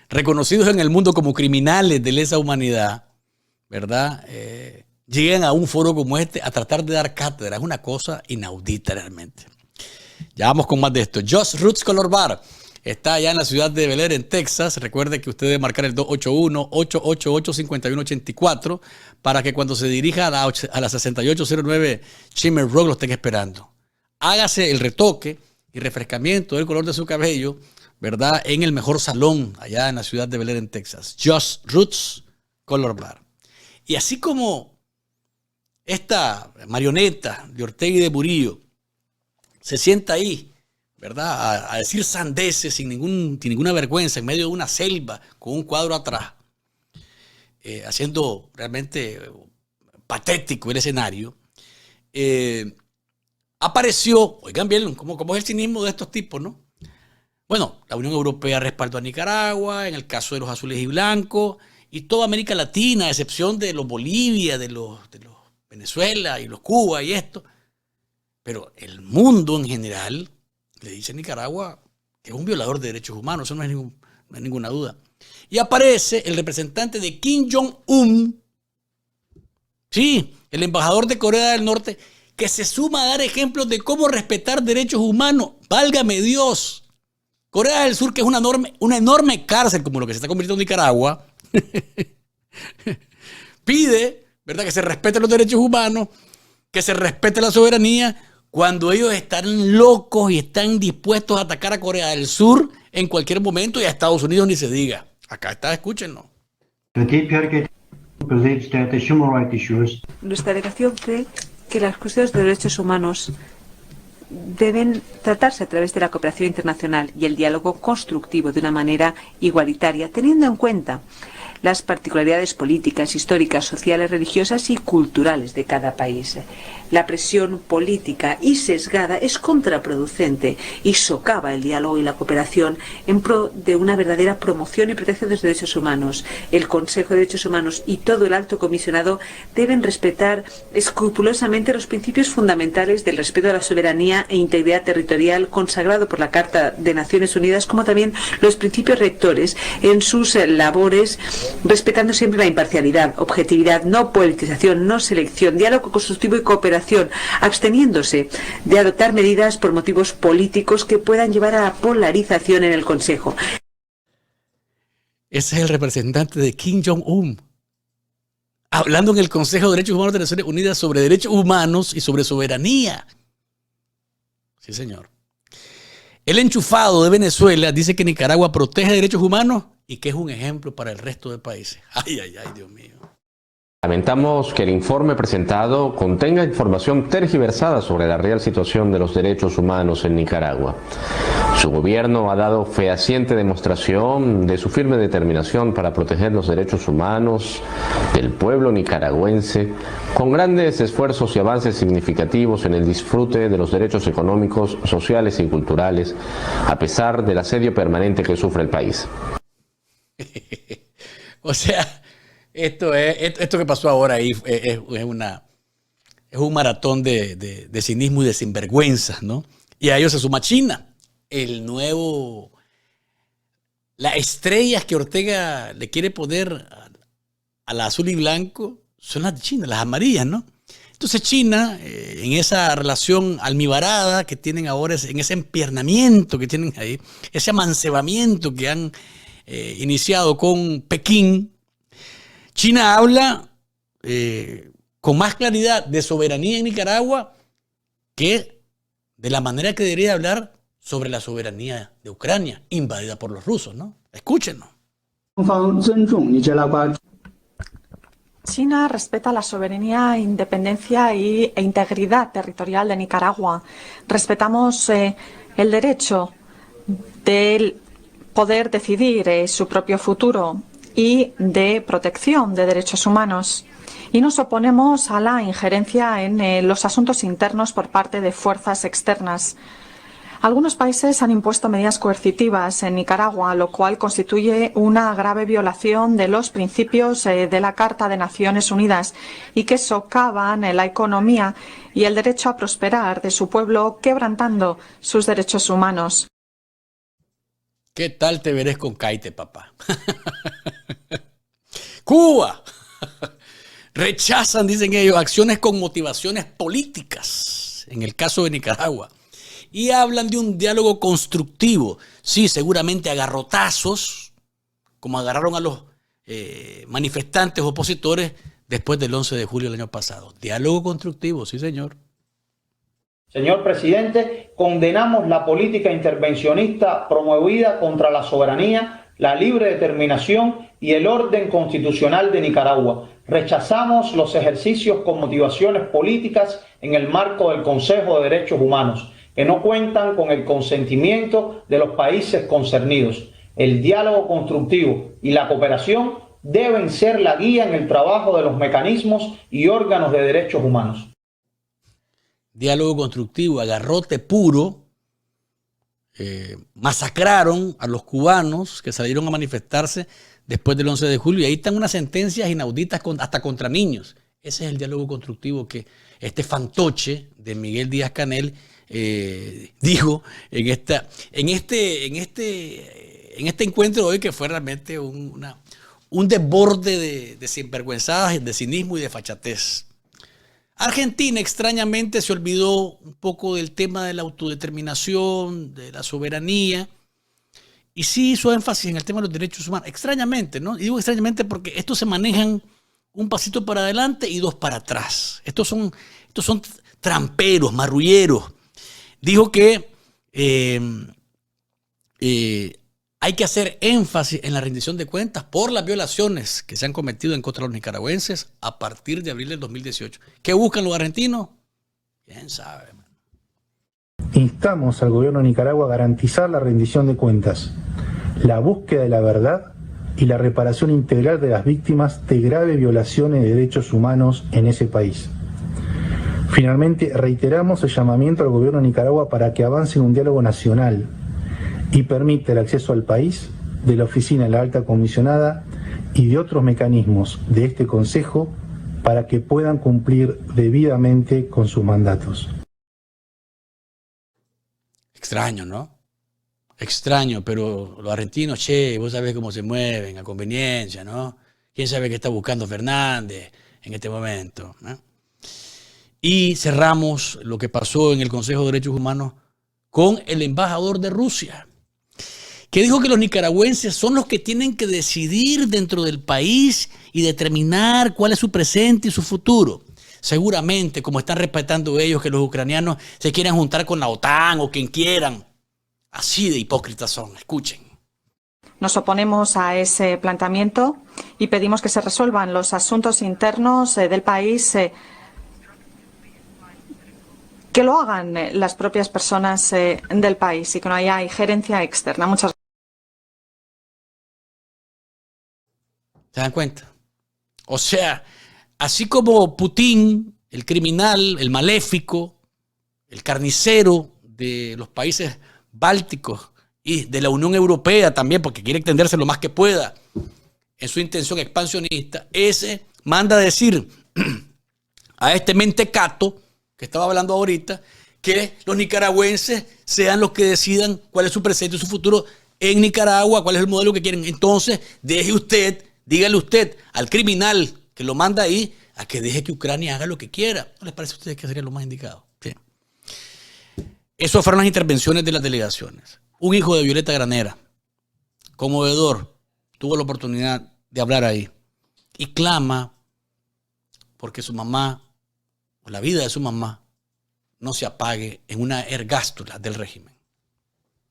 reconocidos en el mundo como criminales de lesa humanidad, ¿verdad?, llegan a un foro como este a tratar de dar cátedra. Es una cosa inaudita realmente. Ya vamos con más de esto. Just Roots Color Bar está allá en la ciudad de Bel Air, en Texas. Recuerde que usted debe marcar el 281-888-5184 para que cuando se dirija a la 6809 Shimmer Road lo estén esperando. Hágase el retoque y refrescamiento del color de su cabello, ¿verdad?, en el mejor salón allá en la ciudad de Bel Air, en Texas. Just Roots Color Bar. Y así como esta marioneta de Ortega y de Murillo se sienta ahí, ¿verdad?, a decir sandeces sin ninguna vergüenza en medio de una selva con un cuadro atrás, haciendo realmente patético el escenario, apareció, oigan bien, ¿cómo es el cinismo de estos tipos, no? Bueno, la Unión Europea respaldó a Nicaragua en el caso de los azules y blancos, y toda América Latina, a excepción de los Bolivia, de los Venezuela y los Cuba y esto. Pero el mundo en general le dice a Nicaragua que es un violador de derechos humanos, eso no hay ninguna duda. Y aparece el representante de Kim Jong-un, sí, el embajador de Corea del Norte, que se suma a dar ejemplos de cómo respetar derechos humanos. Válgame Dios. Corea del Sur, que es una enorme cárcel como lo que se está convirtiendo en Nicaragua, pide, ¿verdad?, que se respeten los derechos humanos, que se respete la soberanía, cuando ellos están locos y están dispuestos a atacar a Corea del Sur en cualquier momento, y a Estados Unidos ni se diga. Acá está, escúchenlo. Nuestra delegación cree que las cuestiones de derechos humanos deben tratarse a través de la cooperación internacional y el diálogo constructivo de una manera igualitaria, teniendo en cuenta las particularidades políticas, históricas, sociales, religiosas y culturales de cada país. La presión política y sesgada es contraproducente y socava el diálogo y la cooperación en pro de una verdadera promoción y protección de los derechos humanos. El Consejo de Derechos Humanos y todo el Alto Comisionado deben respetar escrupulosamente los principios fundamentales del respeto a la soberanía e integridad territorial consagrado por la Carta de Naciones Unidas, como también los principios rectores en sus labores, respetando siempre la imparcialidad, objetividad, no politización, no selección, diálogo constructivo y cooperación, absteniéndose de adoptar medidas por motivos políticos que puedan llevar a la polarización en el Consejo. Ese es el representante de Kim Jong-un, hablando en el Consejo de Derechos Humanos de Naciones Unidas sobre derechos humanos y sobre soberanía. Sí, señor. El enchufado de Venezuela dice que Nicaragua protege derechos humanos y que es un ejemplo para el resto de países. Ay, ay, ay, Dios mío. Lamentamos que el informe presentado contenga información tergiversada sobre la real situación de los derechos humanos en Nicaragua. Su gobierno ha dado fehaciente demostración de su firme determinación para proteger los derechos humanos del pueblo nicaragüense, con grandes esfuerzos y avances significativos en el disfrute de los derechos económicos, sociales y culturales, a pesar del asedio permanente que sufre el país. O sea, esto que pasó ahora ahí es un maratón de cinismo y de sinvergüenzas, ¿no? Y a ellos se suma China, las estrellas que Ortega le quiere poner a la azul y blanco son las de China, las amarillas, ¿no? Entonces China, en esa relación almibarada que tienen ahora, en ese empiernamiento que tienen ahí, ese amancebamiento que han iniciado con Pekín, China habla con más claridad de soberanía en Nicaragua que de la manera que debería hablar sobre la soberanía de Ucrania, invadida por los rusos, ¿no? Escúchenlo. China respeta la soberanía, independencia e integridad territorial de Nicaragua. Respetamos el derecho del poder decidir su propio futuro y de protección de derechos humanos. Y nos oponemos a la injerencia en los asuntos internos por parte de fuerzas externas. Algunos países han impuesto medidas coercitivas en Nicaragua, lo cual constituye una grave violación de los principios de la Carta de Naciones Unidas y que socavan la economía y el derecho a prosperar de su pueblo, quebrantando sus derechos humanos. ¿Qué tal te verés con Caite, papá? Cuba. Rechazan, dicen ellos, acciones con motivaciones políticas, en el caso de Nicaragua. Y hablan de un diálogo constructivo. Sí, seguramente a garrotazos, como agarraron a los manifestantes opositores después del 11 de julio del año pasado. Diálogo constructivo, sí, señor. Señor presidente, condenamos la política intervencionista promovida contra la soberanía, la libre determinación y el orden constitucional de Nicaragua. Rechazamos los ejercicios con motivaciones políticas en el marco del Consejo de Derechos Humanos, que no cuentan con el consentimiento de los países concernidos. El diálogo constructivo y la cooperación deben ser la guía en el trabajo de los mecanismos y órganos de derechos humanos. Diálogo constructivo, a garrote puro, masacraron a los cubanos que salieron a manifestarse después del 11 de julio y ahí están unas sentencias inauditas hasta contra niños. Ese es el diálogo constructivo que este fantoche de Miguel Díaz-Canel dijo en este encuentro hoy, que fue realmente un desborde de sinvergüenzadas, de cinismo y de fachatez. Argentina extrañamente se olvidó un poco del tema de la autodeterminación, de la soberanía, y sí hizo énfasis en el tema de los derechos humanos. Extrañamente, ¿no? Y digo extrañamente porque estos se manejan un pasito para adelante y dos para atrás. Estos son tramperos, marrulleros. Dijo que hay que hacer énfasis en la rendición de cuentas por las violaciones que se han cometido en contra de los nicaragüenses a partir de abril del 2018. ¿Qué buscan los argentinos? ¿Quién sabe? Instamos al gobierno de Nicaragua a garantizar la rendición de cuentas, la búsqueda de la verdad y la reparación integral de las víctimas de graves violaciones de derechos humanos en ese país. Finalmente, reiteramos el llamamiento al gobierno de Nicaragua para que avance en un diálogo nacional y permita el acceso al país de la Oficina de la Alta Comisionada y de otros mecanismos de este Consejo para que puedan cumplir debidamente con sus mandatos. Extraño, ¿no? Extraño, pero los argentinos, che, vos sabés cómo se mueven, a conveniencia, ¿no? ¿Quién sabe qué está buscando Fernández en este momento, ¿no? Y cerramos lo que pasó en el Consejo de Derechos Humanos con el embajador de Rusia, que dijo que los nicaragüenses son los que tienen que decidir dentro del país y determinar cuál es su presente y su futuro. Seguramente, como están respetando ellos que los ucranianos se quieran juntar con la OTAN o quien quieran, Así de hipócritas son, escuchen. Nos oponemos a ese planteamiento y pedimos que se resuelvan los asuntos internos del país, que lo hagan las propias personas del país y que no haya injerencia externa. Muchas gracias. ¿Se dan cuenta? O sea, así como Putin, el criminal, el maléfico, el carnicero de los países bálticos y de la Unión Europea también, porque quiere extenderse lo más que pueda en su intención expansionista, ese manda a decir a este mentecato que estaba hablando ahorita, que los nicaragüenses sean los que decidan cuál es su presente y su futuro en Nicaragua, cuál es el modelo que quieren. Entonces, dígale usted al criminal que lo manda ahí a que deje que Ucrania haga lo que quiera. ¿No les parece a ustedes que sería lo más indicado? Sí. Esas fueron las intervenciones de las delegaciones. Un hijo de Violeta Granera, conmovedor, tuvo la oportunidad de hablar ahí y clama porque su mamá, o la vida de su mamá, no se apague en una ergástula del régimen.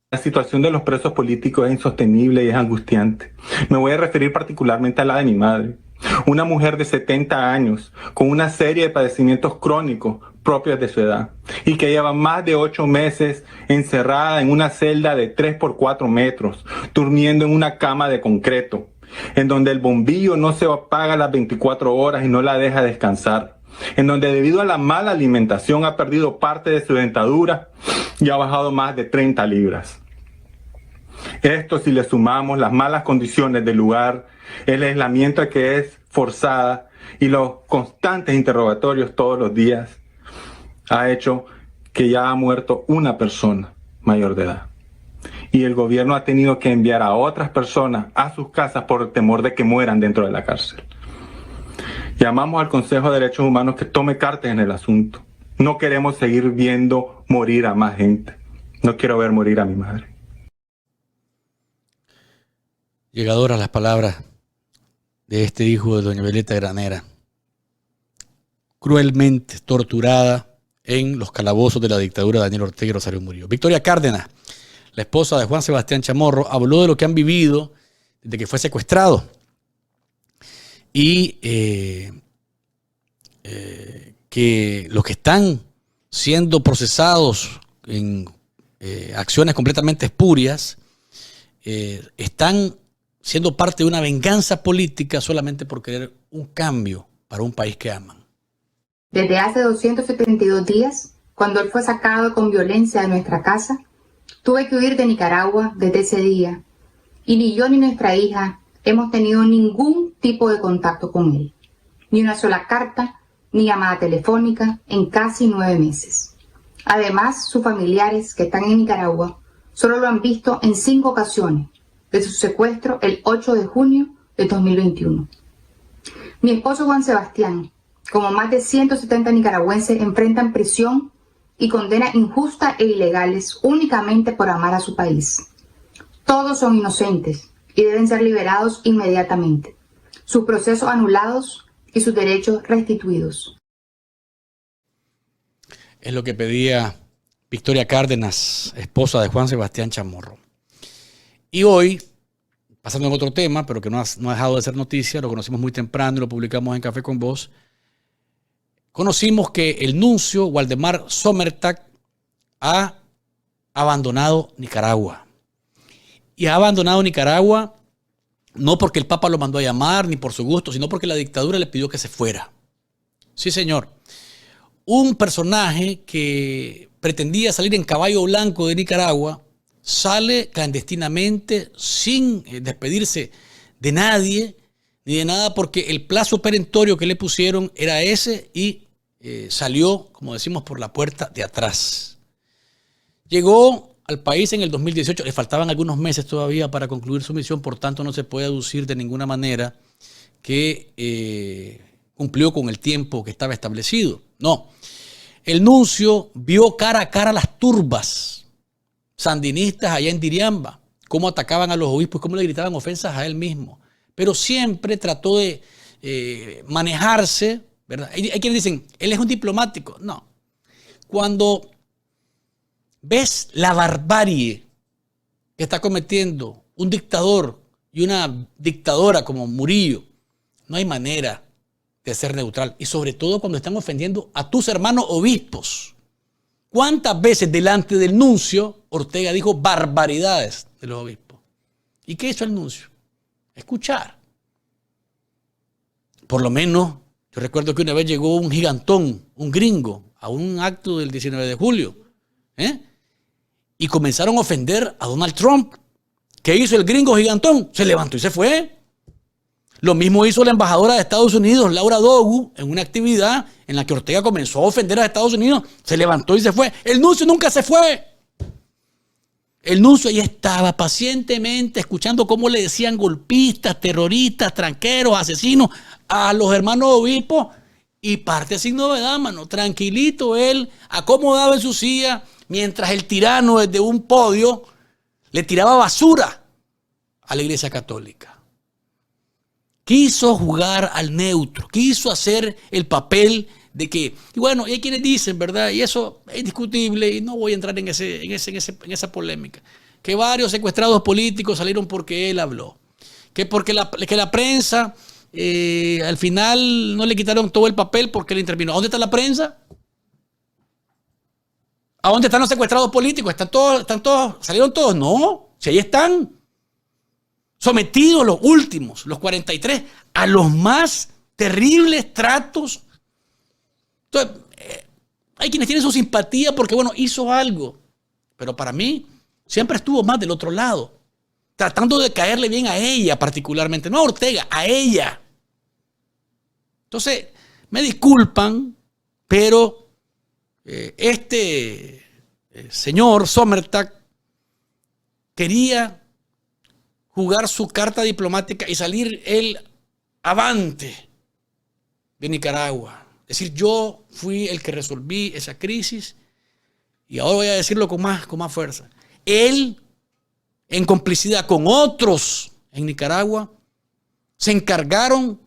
La situación de los presos políticos es insostenible y es angustiante. Me voy a referir particularmente a la de mi madre, una mujer de 70 años con una serie de padecimientos crónicos propios de su edad y que lleva más de 8 meses encerrada en una celda de 3 por 4 metros, durmiendo en una cama de concreto, en donde el bombillo no se apaga las 24 horas y no la deja descansar, en donde debido a la mala alimentación ha perdido parte de su dentadura y ha bajado más de 30 libras. Esto, si le sumamos las malas condiciones del lugar, el aislamiento que es forzada y los constantes interrogatorios todos los días, ha hecho que ya ha muerto una persona mayor de edad. Y el gobierno ha tenido que enviar a otras personas a sus casas por el temor de que mueran dentro de la cárcel. Llamamos al Consejo de Derechos Humanos que tome cartas en el asunto. No queremos seguir viendo morir a más gente. No quiero ver morir a mi madre. Llegadoras las palabras de este hijo de doña Violeta Granera, cruelmente torturada en los calabozos de la dictadura de Daniel Ortega y Rosario Murillo. Victoria Cárdenas, la esposa de Juan Sebastián Chamorro, habló de lo que han vivido desde que fue secuestrado y que los que están siendo procesados en acciones completamente espurias están siendo parte de una venganza política solamente por querer un cambio para un país que aman. Desde hace 272 días, cuando él fue sacado con violencia de nuestra casa, tuve que huir de Nicaragua desde ese día, y ni yo ni nuestra hija hemos tenido ningún tipo de contacto con él, ni una sola carta, ni llamada telefónica en casi 9 meses. Además, sus familiares que están en Nicaragua solo lo han visto en 5 ocasiones, de su secuestro el 8 de junio de 2021. Mi esposo Juan Sebastián, como más de 170 nicaragüenses, enfrentan prisión y condenas injustas e ilegales únicamente por amar a su país. Todos son inocentes y deben ser liberados inmediatamente, sus procesos anulados y sus derechos restituidos. Es lo que pedía Victoria Cárdenas, esposa de Juan Sebastián Chamorro. Y hoy, pasando en otro tema, pero que no ha dejado de ser noticia, lo conocimos muy temprano y lo publicamos en Café con Voz, conocimos que el nuncio Waldemar Sommertag ha abandonado Nicaragua. Y ha abandonado Nicaragua no porque el Papa lo mandó a llamar, ni por su gusto, sino porque la dictadura le pidió que se fuera. Sí, señor. Un personaje que pretendía salir en caballo blanco de Nicaragua sale clandestinamente sin despedirse de nadie ni de nada, porque el plazo perentorio que le pusieron era ese y salió, como decimos, por la puerta de atrás. Llegó al país en el 2018, le faltaban algunos meses todavía para concluir su misión, por tanto no se puede aducir de ninguna manera que cumplió con el tiempo que estaba establecido. No, el nuncio vio cara a cara las turbas sandinistas allá en Diriamba, cómo atacaban a los obispos, cómo le gritaban ofensas a él mismo, pero siempre trató de manejarse, ¿verdad? Hay quienes dicen, él es un diplomático. No, cuando ves la barbarie que está cometiendo un dictador y una dictadora como Murillo, no hay manera de ser neutral. Y sobre todo cuando están ofendiendo a tus hermanos obispos. ¿Cuántas veces delante del nuncio Ortega dijo barbaridades de los obispos? ¿Y qué hizo el nuncio? Escuchar. Por lo menos, yo recuerdo que una vez llegó un gigantón, un gringo, a un acto del 19 de julio, y comenzaron a ofender a Donald Trump. ¿Qué hizo el gringo gigantón? Se levantó y se fue. Lo mismo hizo la embajadora de Estados Unidos, Laura Dogu, en una actividad en la que Ortega comenzó a ofender a Estados Unidos. Se levantó y se fue. El nuncio nunca se fue. El nuncio ahí estaba pacientemente escuchando cómo le decían golpistas, terroristas, tranqueros, asesinos a los hermanos obispos, y parte sin novedad, mano. Tranquilito él, acomodado en su silla, mientras el tirano desde un podio le tiraba basura a la Iglesia Católica. Quiso jugar al neutro, quiso hacer el papel de que, y bueno, y hay quienes dicen, ¿verdad? Y eso es discutible y no voy a entrar en esa polémica, que varios secuestrados políticos salieron porque él habló, que la prensa al final no le quitaron todo el papel porque él intervino. ¿A dónde está la prensa? ¿A dónde están los secuestrados políticos? ¿Están todos, salieron todos? No, si ahí están. Sometidos los últimos, los 43, a los más terribles tratos. Entonces, hay quienes tienen su simpatía porque, bueno, hizo algo. Pero para mí, siempre estuvo más del otro lado. Tratando de caerle bien a ella particularmente. No a Ortega, a ella. Entonces, me disculpan, pero este señor Sommertag quería jugar su carta diplomática y salir él avante de Nicaragua. Es decir, yo fui el que resolví esa crisis y ahora voy a decirlo con más fuerza. Él, en complicidad con otros en Nicaragua, se encargaron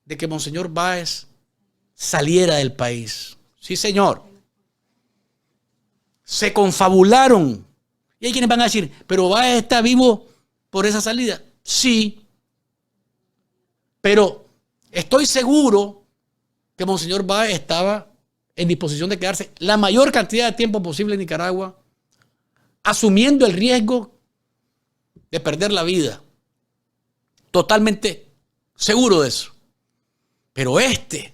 de que Monseñor Báez saliera del país. Sí, señor. Se confabularon. Y hay quienes van a decir, pero Báez está vivo por esa salida. Sí. Pero estoy seguro que Monseñor Báez estaba en disposición de quedarse la mayor cantidad de tiempo posible en Nicaragua, asumiendo el riesgo de perder la vida. Totalmente seguro de eso. Pero este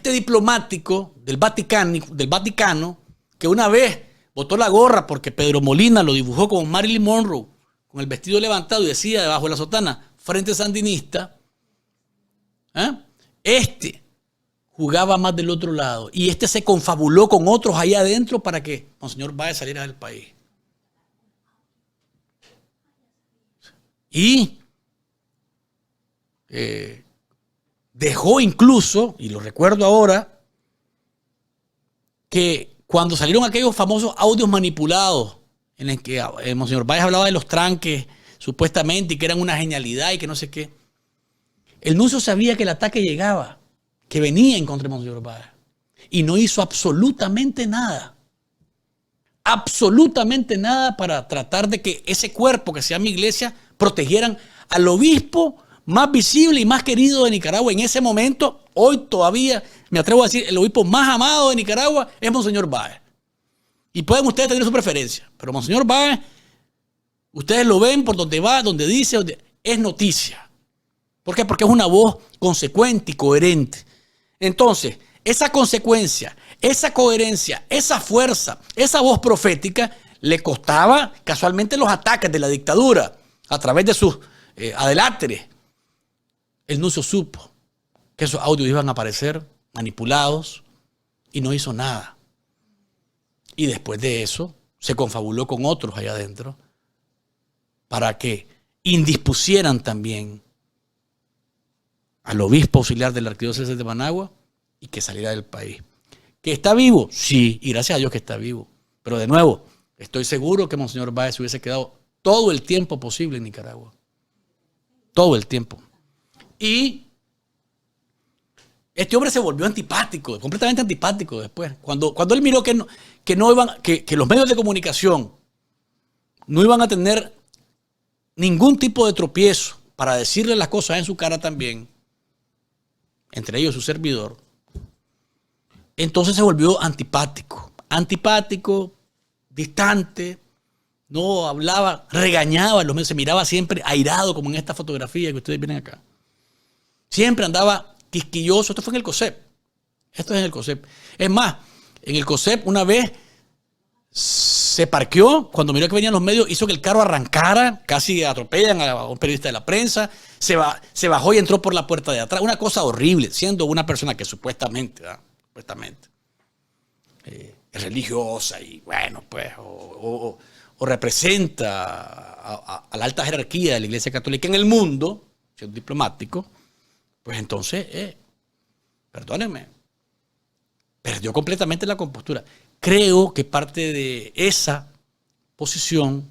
diplomático del Vaticano, que una vez botó la gorra porque Pedro Molina lo dibujó como Marilyn Monroe, con el vestido levantado y decía debajo de la sotana, Frente Sandinista, jugaba más del otro lado. Y se confabuló con otros allá adentro para que Monseñor Báez saliera del país. Y dejó incluso, y lo recuerdo ahora, que cuando salieron aquellos famosos audios manipulados en el que el Monseñor Báez hablaba de los tranques supuestamente y que eran una genialidad y que no sé qué, el nuncio sabía que el ataque llegaba, que venía en contra de Monseñor Báez, y no hizo absolutamente nada para tratar de que ese cuerpo que se llama Iglesia protegieran al obispo más visible y más querido de Nicaragua en ese momento. Hoy todavía me atrevo a decir el obispo más amado de Nicaragua es Monseñor Báez. Y pueden ustedes tener su preferencia, pero Monseñor Báez, ustedes lo ven por donde va, donde dice, es noticia. ¿Por qué? Porque es una voz consecuente y coherente. Entonces, esa consecuencia, esa coherencia, esa fuerza, esa voz profética le costaba casualmente los ataques de la dictadura a través de sus adeláteres. El nuncio supo que esos audios iban a aparecer manipulados y no hizo nada. Y después de eso se confabuló con otros allá adentro para que indispusieran también al obispo auxiliar de la arquidiócesis de Managua y que saliera del país. ¿Que está vivo? Sí, y gracias a Dios que está vivo. Pero de nuevo, estoy seguro que Monseñor Báez se hubiese quedado todo el tiempo posible en Nicaragua. Todo el tiempo. Y este hombre se volvió antipático, completamente antipático después. Cuando él miró que los medios de comunicación no iban a tener ningún tipo de tropiezo para decirle las cosas en su cara también, entre ellos su servidor, entonces se volvió antipático, distante, no hablaba, regañaba, se miraba siempre airado, como en esta fotografía que ustedes ven acá. Siempre andaba quisquilloso. Esto fue en el COSEP. Esto es en el COSEP. Es más, en el COSEP una vez se parqueó, cuando miró que venían los medios, hizo que el carro arrancara, casi atropellan a un periodista de la prensa, se bajó y entró por la puerta de atrás. Una cosa horrible, siendo una persona que supuestamente es religiosa y bueno, pues, o representa a la alta jerarquía de la Iglesia Católica en el mundo, siendo diplomático, pues entonces, perdónenme, perdió completamente la compostura. Creo que parte de esa posición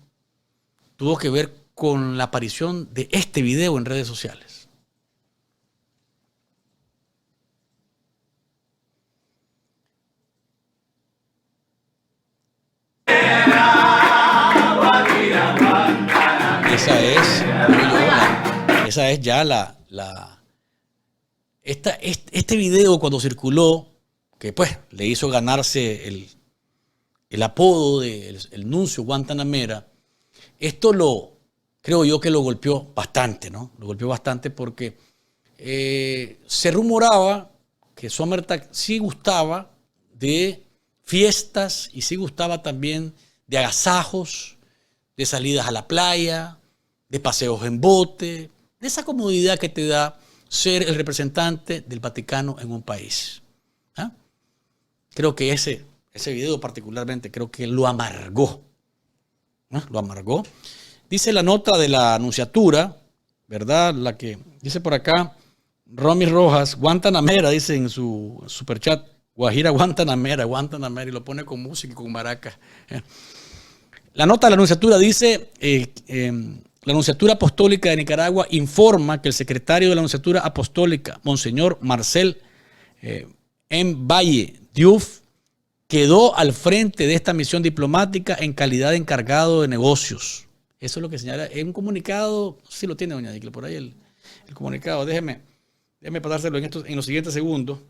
tuvo que ver con la aparición de este video en redes sociales. Esa es ya este video cuando circuló, que pues le hizo ganarse el apodo del nuncio Guantanamera, esto creo yo que lo golpeó bastante, ¿no? Lo golpeó bastante porque se rumoraba que Sommertag sí gustaba de fiestas y sí gustaba también de agasajos, de salidas a la playa, de paseos en bote, de esa comodidad que te da ser el representante del Vaticano en un país. ¿Ah? Creo que ese video particularmente, creo que lo amargó. ¿Ah? Lo amargó. Dice la nota de la Nunciatura, ¿verdad? La que dice por acá, Romy Rojas, Guantanamera, dice en su superchat, Guajira Guantanamera, y lo pone con música y con maracas. La nota de la Nunciatura dice, la Nunciatura Apostólica de Nicaragua informa que el secretario de la Nunciatura Apostólica, Monseñor Marcel M. Valle Diouf, quedó al frente de esta misión diplomática en calidad de encargado de negocios. Eso es lo que señala en un comunicado, no sé si lo tiene doña Dicle, por ahí el comunicado. Déjeme pasárselo en los siguientes segundos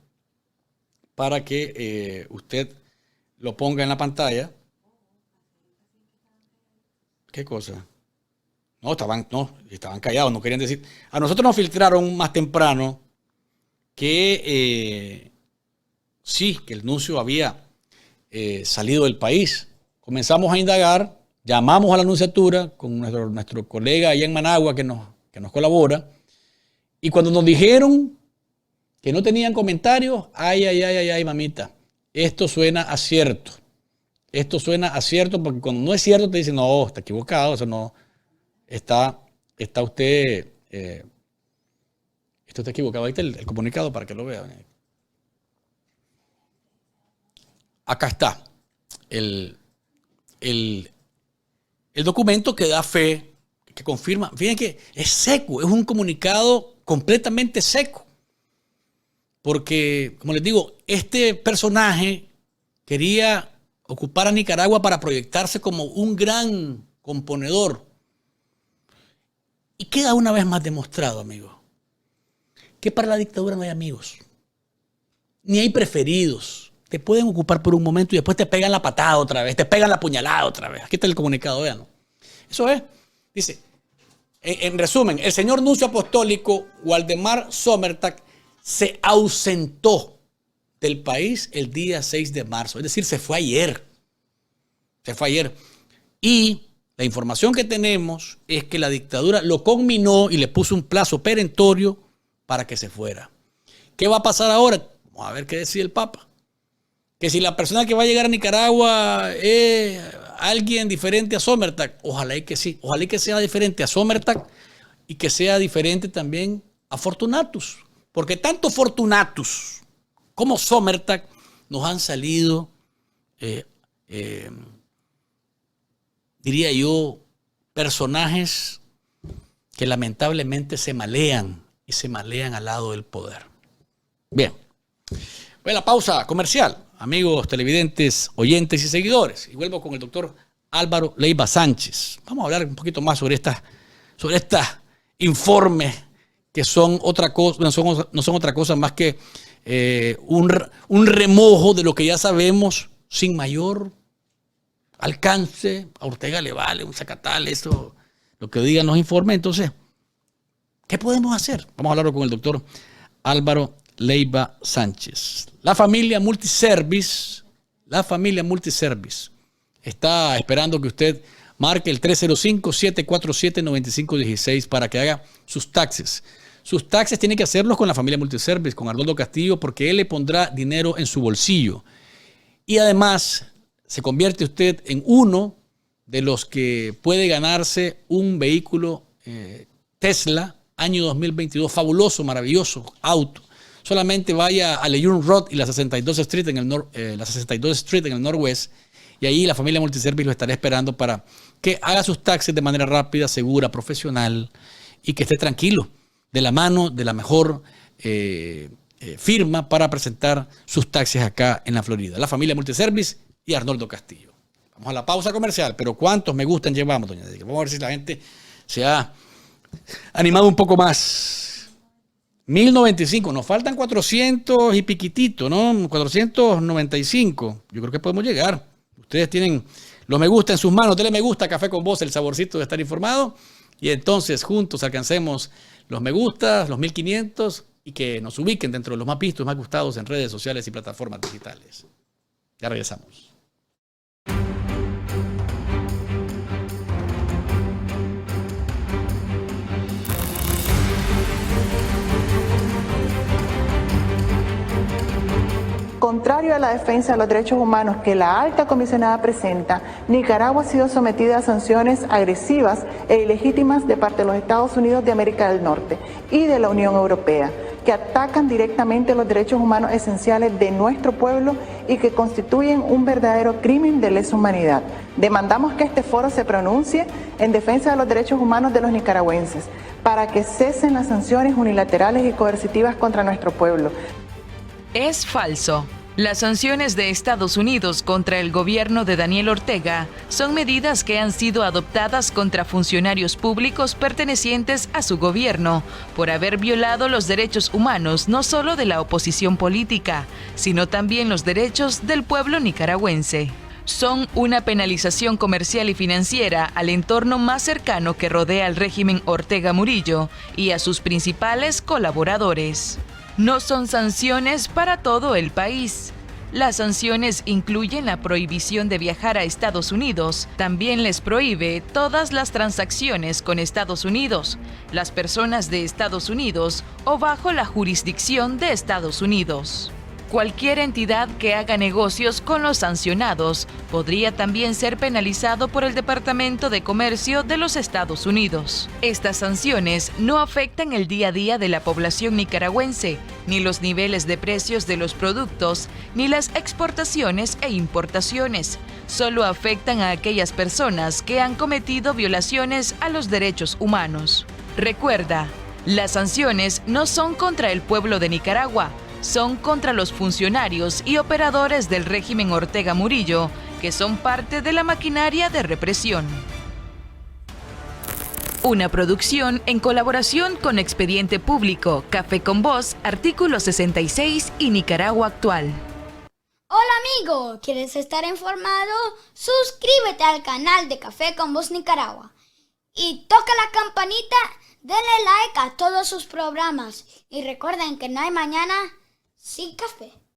para que usted lo ponga en la pantalla. ¿Qué cosa? No, estaban callados, no querían decir. A nosotros nos filtraron más temprano que sí, que el nuncio había salido del país. Comenzamos a indagar, llamamos a la nunciatura con nuestro colega allá en Managua que nos colabora, y cuando nos dijeron que no tenían comentarios, ay, mamita, esto suena a cierto. Esto suena a cierto porque cuando no es cierto te dicen, no, está equivocado, eso no, está usted, esto está equivocado. Ahí está el comunicado para que lo vean. Acá está el documento que da fe, que confirma. Fíjense que es seco, es un comunicado completamente seco. Porque, como les digo, este personaje quería ocupar a Nicaragua para proyectarse como un gran componedor. Y queda una vez más demostrado, amigos, que para la dictadura no hay amigos, ni hay preferidos. Te pueden ocupar por un momento y después te pegan la patada otra vez, te pegan la puñalada otra vez. Aquí está el comunicado, vean. Eso es. Dice, en resumen, el señor nuncio apostólico Waldemar Sommertag se ausentó del país el día 6 de marzo. Es decir, se fue ayer. Y la información que tenemos es que la dictadura lo conminó y le puso un plazo perentorio para que se fuera. ¿Qué va a pasar ahora? Vamos a ver qué decide el Papa. Que si la persona que va a llegar a Nicaragua es alguien diferente a Sommertag, ojalá y que sí. Ojalá y que sea diferente a Sommertag y que sea diferente también a Fortunatus. Porque tanto Fortunatus como Sommertag nos han salido, diría yo, personajes que lamentablemente se malean al lado del poder. Bien, voy a la pausa comercial, amigos televidentes, oyentes y seguidores. Y vuelvo con el doctor Álvaro Leiva Sánchez. Vamos a hablar un poquito más sobre estos informes que son otra cosa, no son otra cosa más que un remojo de lo que ya sabemos sin mayor alcance. A Ortega le vale un sacatal eso, lo que digan los informes. Entonces, ¿qué podemos hacer? Vamos a hablarlo con el doctor Álvaro Leiva Sánchez. La familia Multiservice está esperando que usted marque el 305-747-9516 para que haga sus taxes. Sus taxes tiene que hacerlos con la familia Multiservice, con Arnoldo Castillo, porque él le pondrá dinero en su bolsillo. Y además, se convierte usted en uno de los que puede ganarse un vehículo Tesla año 2022, fabuloso, maravilloso auto. Solamente vaya a Leyun Road y la 62 Street en el Northwest, y ahí la familia Multiservice lo estará esperando para que haga sus taxes de manera rápida, segura, profesional y que esté tranquilo, de la mano de la mejor firma para presentar sus taxes acá en la Florida. La familia Multiservice y Arnoldo Castillo. Vamos a la pausa comercial, pero ¿cuántos me gustan llevamos, doña Dedicka? Vamos a ver si la gente se ha animado un poco más. 1095, nos faltan 400 y piquitito, ¿no? 495. Yo creo que podemos llegar. Ustedes tienen los me gusta en sus manos. Denle me gusta a Café con Voz, el saborcito de estar informado. Y entonces juntos alcancemos los me gusta, los 1500 y que nos ubiquen dentro de los más vistos, más gustados en redes sociales y plataformas digitales. Ya regresamos. Contrario a la defensa de los derechos humanos que la alta comisionada presenta, Nicaragua ha sido sometida a sanciones agresivas e ilegítimas de parte de los Estados Unidos de América del Norte y de la Unión Europea, que atacan directamente los derechos humanos esenciales de nuestro pueblo y que constituyen un verdadero crimen de lesa humanidad. Demandamos que este foro se pronuncie en defensa de los derechos humanos de los nicaragüenses, para que cesen las sanciones unilaterales y coercitivas contra nuestro pueblo. Es falso. Las sanciones de Estados Unidos contra el gobierno de Daniel Ortega son medidas que han sido adoptadas contra funcionarios públicos pertenecientes a su gobierno por haber violado los derechos humanos no solo de la oposición política, sino también los derechos del pueblo nicaragüense. Son una penalización comercial y financiera al entorno más cercano que rodea al régimen Ortega Murillo y a sus principales colaboradores. No son sanciones para todo el país. Las sanciones incluyen la prohibición de viajar a Estados Unidos. También les prohíbe todas las transacciones con Estados Unidos, las personas de Estados Unidos o bajo la jurisdicción de Estados Unidos. Cualquier entidad que haga negocios con los sancionados podría también ser penalizado por el Departamento de Comercio de los Estados Unidos. Estas sanciones no afectan el día a día de la población nicaragüense, ni los niveles de precios de los productos, ni las exportaciones e importaciones. Solo afectan a aquellas personas que han cometido violaciones a los derechos humanos. Recuerda, las sanciones no son contra el pueblo de Nicaragua, son contra los funcionarios y operadores del régimen Ortega Murillo, que son parte de la maquinaria de represión. Una producción en colaboración con Expediente Público, Café con Voz, Artículo 66 y Nicaragua Actual. Hola amigo, ¿quieres estar informado? Suscríbete al canal de Café con Voz Nicaragua y toca la campanita, denle like a todos sus programas y recuerden que no hay mañana sin café.